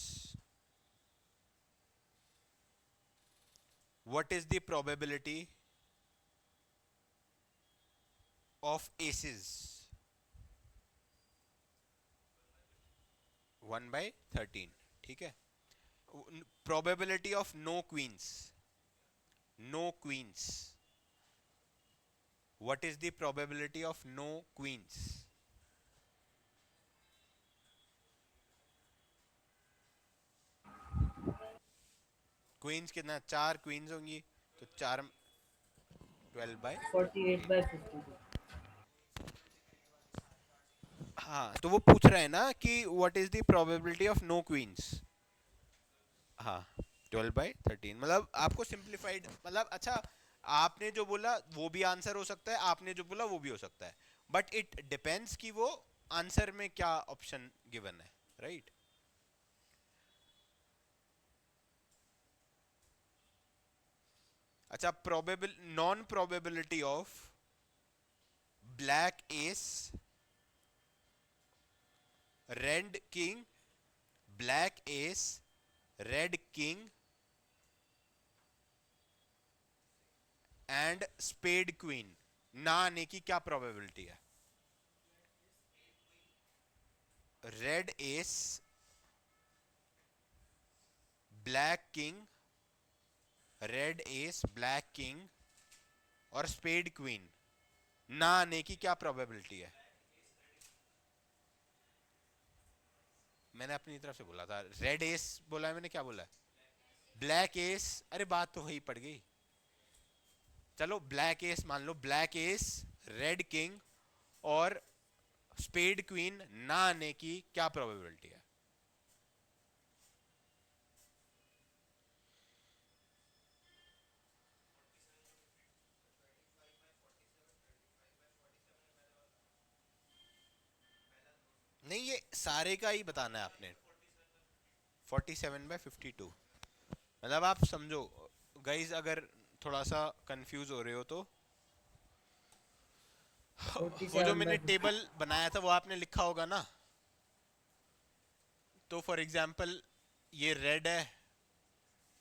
what is the probability of aces? 1/13, ठीक है। Probability of no queens, no queens, what is the probability of no queens? Queens कितना, 4 क्वींस होंगी, तो 4, 12/, 48/52। हाँ तो वो पूछ रहा है ना कि what is the probability of no queens. हाँ 12/13, मतलब आपको सिंप्लीफाइड, मतलब अच्छा आपने जो बोला वो भी आंसर हो सकता है, आपने जो बोला वो भी हो सकता है, बट इट डिपेंड्स कि वो आंसर में क्या ऑप्शन गिवन है, राइट। अच्छा probable, non probability of black ace, red king, black ace, red king and spade queen ना आने की क्या प्रोबेबिलिटी है? Red ace, black king, red ace, black king और स्पेड क्वीन ना आने की क्या प्रोबेबिलिटी है? मैंने अपनी तरफ से बोला था रेड एस, बोला है मैंने, क्या बोला है? ब्लैक एस, अरे बात तो वही पड़ गई। चलो ब्लैक एस मान लो, ब्लैक एस, रेड किंग और स्पेड क्वीन ना आने की क्या प्रोबेबिलिटी है? नहीं ये सारे का ही बताना है आपने। 47/52, मतलब आप समझो गाइज, अगर थोड़ा सा कंफ्यूज हो रहे हो तो फोर्टी वो जो सेवन मैंने बाय फिफ्टी टेबल बनाया था वो आपने लिखा होगा ना। तो फॉर एग्जांपल ये रेड है,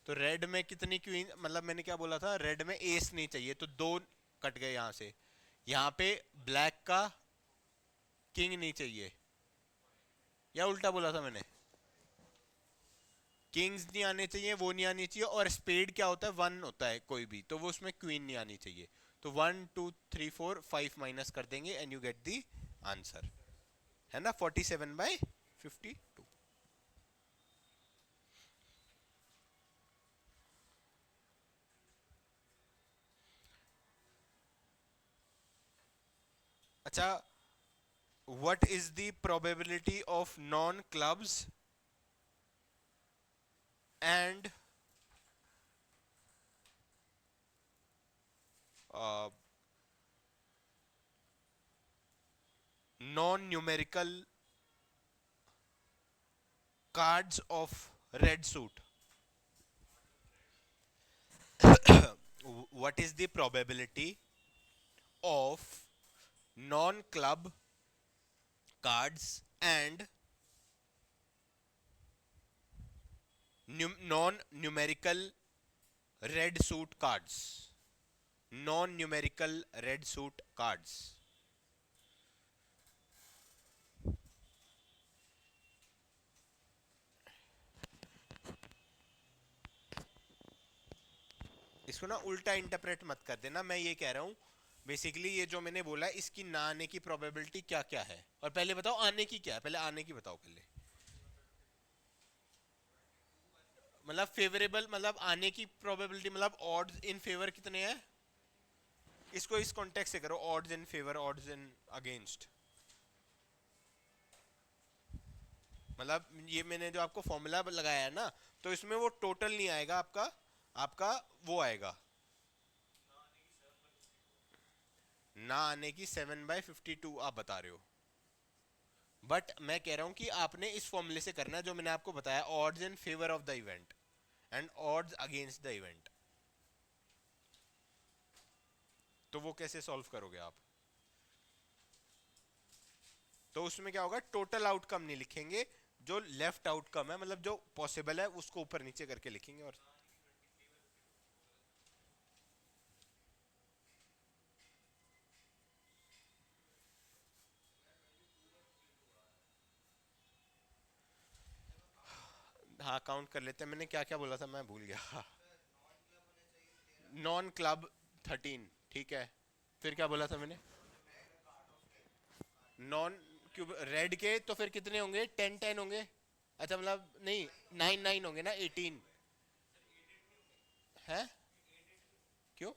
तो रेड में कितनी क्वीन, मतलब मैंने क्या बोला था, रेड में एस नहीं चाहिए तो 2 कट गए यहां से। यहाँ पे ब्लैक का किंग नहीं चाहिए, या उल्टा बोला था मैंने? किंग्स नहीं आने चाहिए, वो नहीं आनी चाहिए, और स्पेड क्या होता है, 1 होता है कोई भी, तो वो उसमें क्वीन नहीं आनी चाहिए। तो 1 2 3 4 5 माइनस कर देंगे and you get the answer, है ना, 47/52। अच्छा what is the probability of non clubs and non numerical cards of red suit? what is the probability of non club cards and non numerical red suit cards, non numerical red suit cards? इसको ना उल्टा इंटरप्रेट मत कर देना, मैं ये कह रहा हूं बेसिकली ये जो मैंने बोला है इसकी ना आने की प्रोबेबिलिटी क्या क्या है, और पहले बताओ आने की क्या है, पहले आने की बताओ पहले। मतलब फेवरेबल, मतलब आने की प्रोबेबिलिटी, मतलब ऑड्स इन फेवर कितने हैं, इसको इस कॉन्टेक्स्ट से करो, odds in favour, odds in against. मतलब ये मैंने जो आपको फॉर्मूला लगाया है ना, तो इसमें वो टोटल नहीं आएगा आपका, आपका वो आएगा ना आने की 7/52 आप बता रहे हो। बट मैं कह रहा हूं कि आपने इस फॉर्मूले से करना है जो मैंने आपको बताया, odds in favour of the event and odds against the event. तो वो कैसे सॉल्व करोगे आप? तो उसमें क्या होगा, टोटल आउटकम नहीं लिखेंगे, जो लेफ्ट आउटकम है मतलब जो पॉसिबल है उसको ऊपर नीचे करके लिखेंगे। और हाँ काउंट कर लेते हैं, मैंने क्या क्या बोला था मैं भूल गया। नॉन क्लब 13, ठीक है। फिर क्या बोला था मैंने? नॉन क्यूब रेड के तो फिर कितने होंगे, 10 10 होंगे। अच्छा मतलब नहीं, 9 9 होंगे ना, 18 है। क्यों?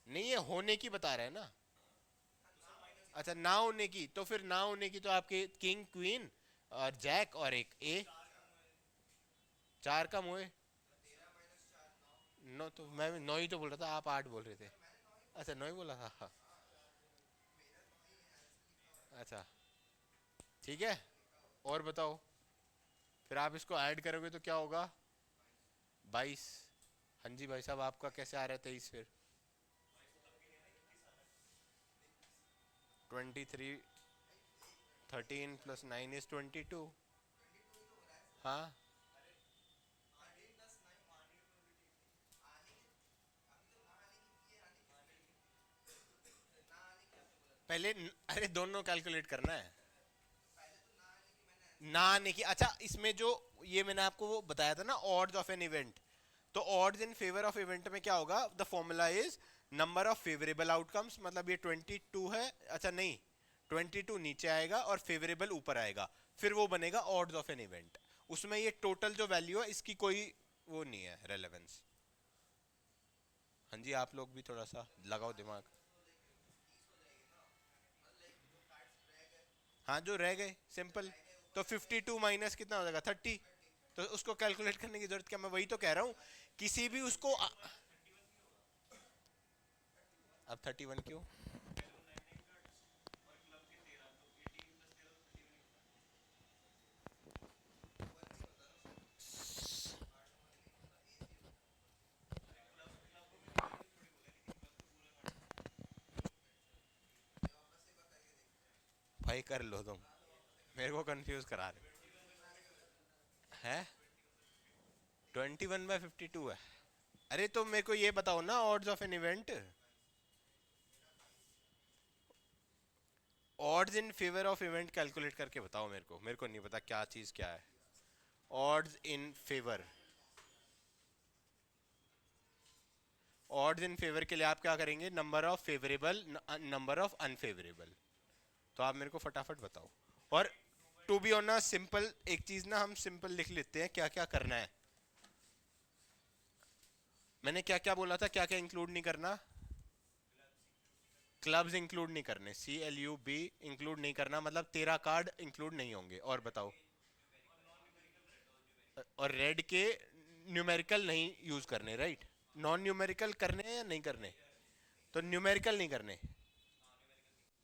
नहीं ये होने की बता रहे हैं ना। अच्छा ना होने की, तो फिर ना होने की तो आपके किंग क्वीन और जैक और एक ए, 4 कम हुए। नौ तो मैं 9 ही तो बोल रहा था, आप 8 बोल रहे थे। अच्छा 9 ही बोला था, हाँ। अच्छा ठीक है, और बताओ। फिर आप इसको ऐड करोगे तो क्या होगा, 22। हाँ जी भाई साहब, आपका कैसे आ रहा है 23 फिर? 23, 13 + 9 = 22। हाँ पहले अरे दोनों कैलकुलेट करना है। ना आने की, अच्छा इसमें जो ये मैंने आपको वो बताया था ना, ऑड्स ऑफ एन इवेंट, तो odds in favour of event में क्या होगा, the formula is number of favourable outcomes, मतलब ये 22 है, अच्छा नहीं 22 नीचे आएगा और फेवरेबल ऊपर आएगा, फिर वो बनेगा ऑड्स ऑफ एन इवेंट। उसमें ये टोटल जो वैल्यू है इसकी कोई वो नहीं है रेलेवेंस। हाँ जी आप लोग भी थोड़ा सा लगाओ दिमाग। हाँ जो रह गए सिंपल, तो 52 माइनस कितना हो जाएगा, 30। तो उसको कैलकुलेट करने की जरूरत क्या, मैं वही तो कह रहा हूँ, किसी भी उसको अब 31 क्यों? भाई कर लो तुम, मेरे को कंफ्यूज करा रहे हैं। 21/52 है। अरे तो मेरे को ये बताओ ना, odds of an event, odds in favour of event calculate करके बताओ मेरे को नहीं पता क्या चीज क्या है। Odds in favour, odds in favour के लिए आप क्या करेंगे, number of favourable, number of unfavourable. तो आप मेरे को फटाफट बताओ। और टू बी ऑन सिंपल एक चीज ना, हम सिंपल लिख लेते हैं क्या क्या करना है। मैंने क्या क्या बोला था, क्या क्या इंक्लूड नहीं करना, क्लब्स इंक्लूड नहीं करने, CLUB इंक्लूड नहीं करना, मतलब 13 कार्ड इंक्लूड नहीं होंगे। और बताओ, और रेड के न्यूमेरिकल नहीं यूज करने, राइट। नॉन न्यूमेरिकल करने हैं या नहीं करने? तो न्यूमेरिकल नहीं करने।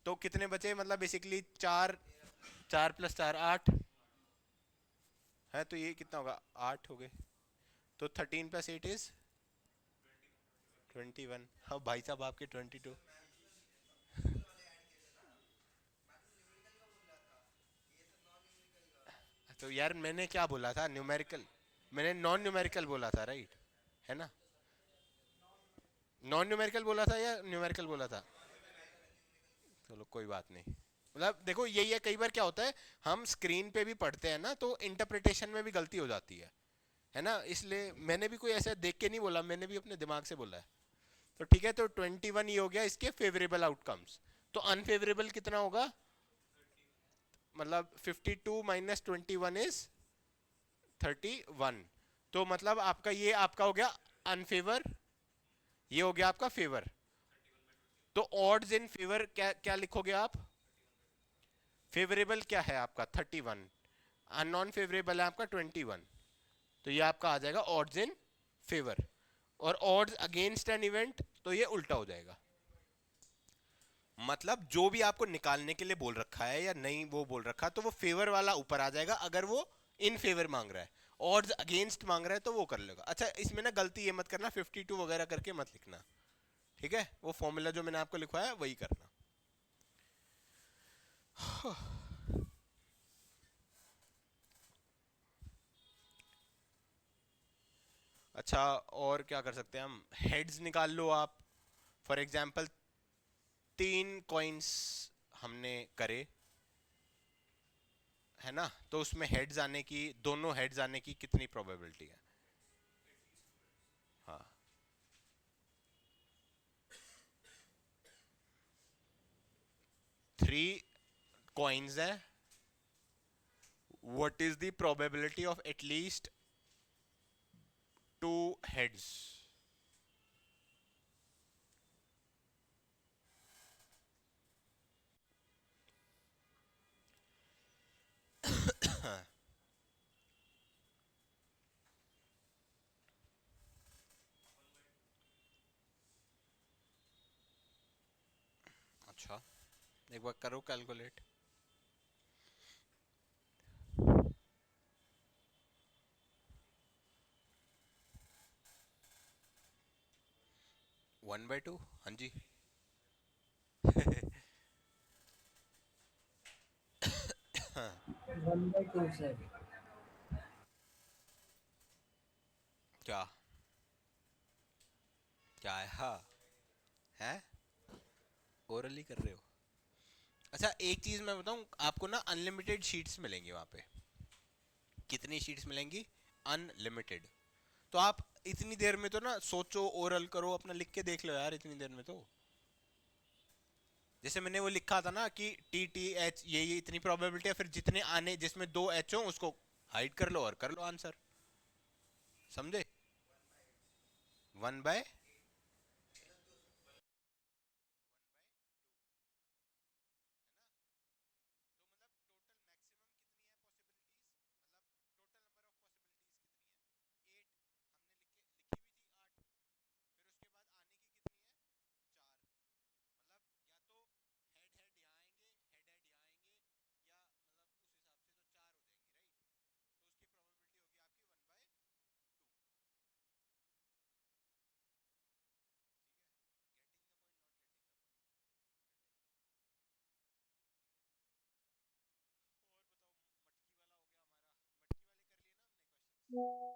तो कितने बचे, मतलब बेसिकली 4, 4 + 4 8 है, तो ये कितना होगा, 8 हो गए। तो 13 + 8 = 21। हाँ भाई साहब आपके 22। तो यार मैंने क्या बोला था, न्यूमेरिकल, मैंने नॉन न्यूमेरिकल बोला था, राइट है ना। नॉन न्यूमेरिकल बोला था या न्यूमेरिकल बोला था? चलो कोई बात नहीं। मतलब देखो यही है, कई बार क्या होता है, हम स्क्रीन पे भी पढ़ते हैं ना तो इंटरप्रिटेशन में भी गलती हो जाती है ना। इसलिए मैंने भी कोई ऐसा देख के नहीं बोला, मैंने भी अपने दिमाग से बोला है। तो ठीक है, तो 21 ये हो गया इसके फेवरेबल आउटकम्स। तो अनफेवरेबल कितना होगा, मतलब 52 - 21 = 31। तो मतलब आपका ये आपका हो गया अनफेवर, ये हो गया आपका फेवर। तो ऑड्स इन फेवर क्या क्या लिखोगे आप, फेवरेबल क्या है आपका 31, नॉन फेवरेबल है आपका 21, तो ये आपका आ जाएगा ऑड्स इन फेवर। और ऑड्स अगेंस्ट एन इवेंट तो ये उल्टा हो जाएगा। मतलब जो भी आपको निकालने के लिए बोल रखा है या नहीं वो बोल रखा, तो वो फेवर वाला ऊपर आ जाएगा अगर वो इन फेवर मांग रहा है। ऑड्स अगेंस्ट मांग रहा है तो वो कर लेगा। अच्छा इसमें ना गलती ये मत करना, 52 वगैरह करके मत लिखना, ठीक है? वो फॉर्मूला जो मैंने आपको लिखवाया है वही करना। अच्छा और क्या कर सकते हैं हम, हेड्स निकाल लो आप। फॉर एग्जाम्पल 3 कॉइन्स हमने करे, है ना? तो उसमें हेड्स आने की, दोनों हेड्स आने की कितनी प्रोबेबिलिटी है? हाँ 3 कॉइन्स है, what is the probability of at least 2 heads? अच्छा एक बार करो कैलकुलेट। 1/2, हाँ जी। 1/2 सर। क्या क्या है? हाँ है, ओरली कर रहे हो? अच्छा एक चीज मैं बताऊं आपको ना, अनलिमिटेड शीट्स मिलेंगी वहां पे। कितनी शीट्स मिलेंगी? अनलिमिटेड। तो आप इतनी देर में तो ना सोचो, ओरल करो, अपना लिख के देख लो यार इतनी देर में तो। जैसे मैंने वो लिखा था ना कि TTH ये इतनी प्रोबेबिलिटी है, फिर जितने आने जिसमें 2 H हो उसको हाइड कर लो और कर लो आंसर। समझे? 1/, तो मतलब टोटल मैक्सिमम कितनी है पॉसिबिलिटीज, मतलब टोटल नंबर ऑफ पॉसिबिलिटीज कितनी है? 8 हमने लिखी हुई थी 8, फिर उसके बाद आने की कितनी है? 4। मतलब या तो हेड हेड यहाँ आएंगे, हेड हेड यहाँ आएंगे, या मतलब उस हिसाब से तो 4 हो जाएंगी, राइट? तो उसकी प्रोबेबिलिटी होगी आपकी 1/2। ठीक है, getting the point, not getting the point, getting the point. ठीक है, और बताओ, मटकी वाला हो गया हमारा। मटकी वाले कर लिए ना हमने क्वेश्चंस?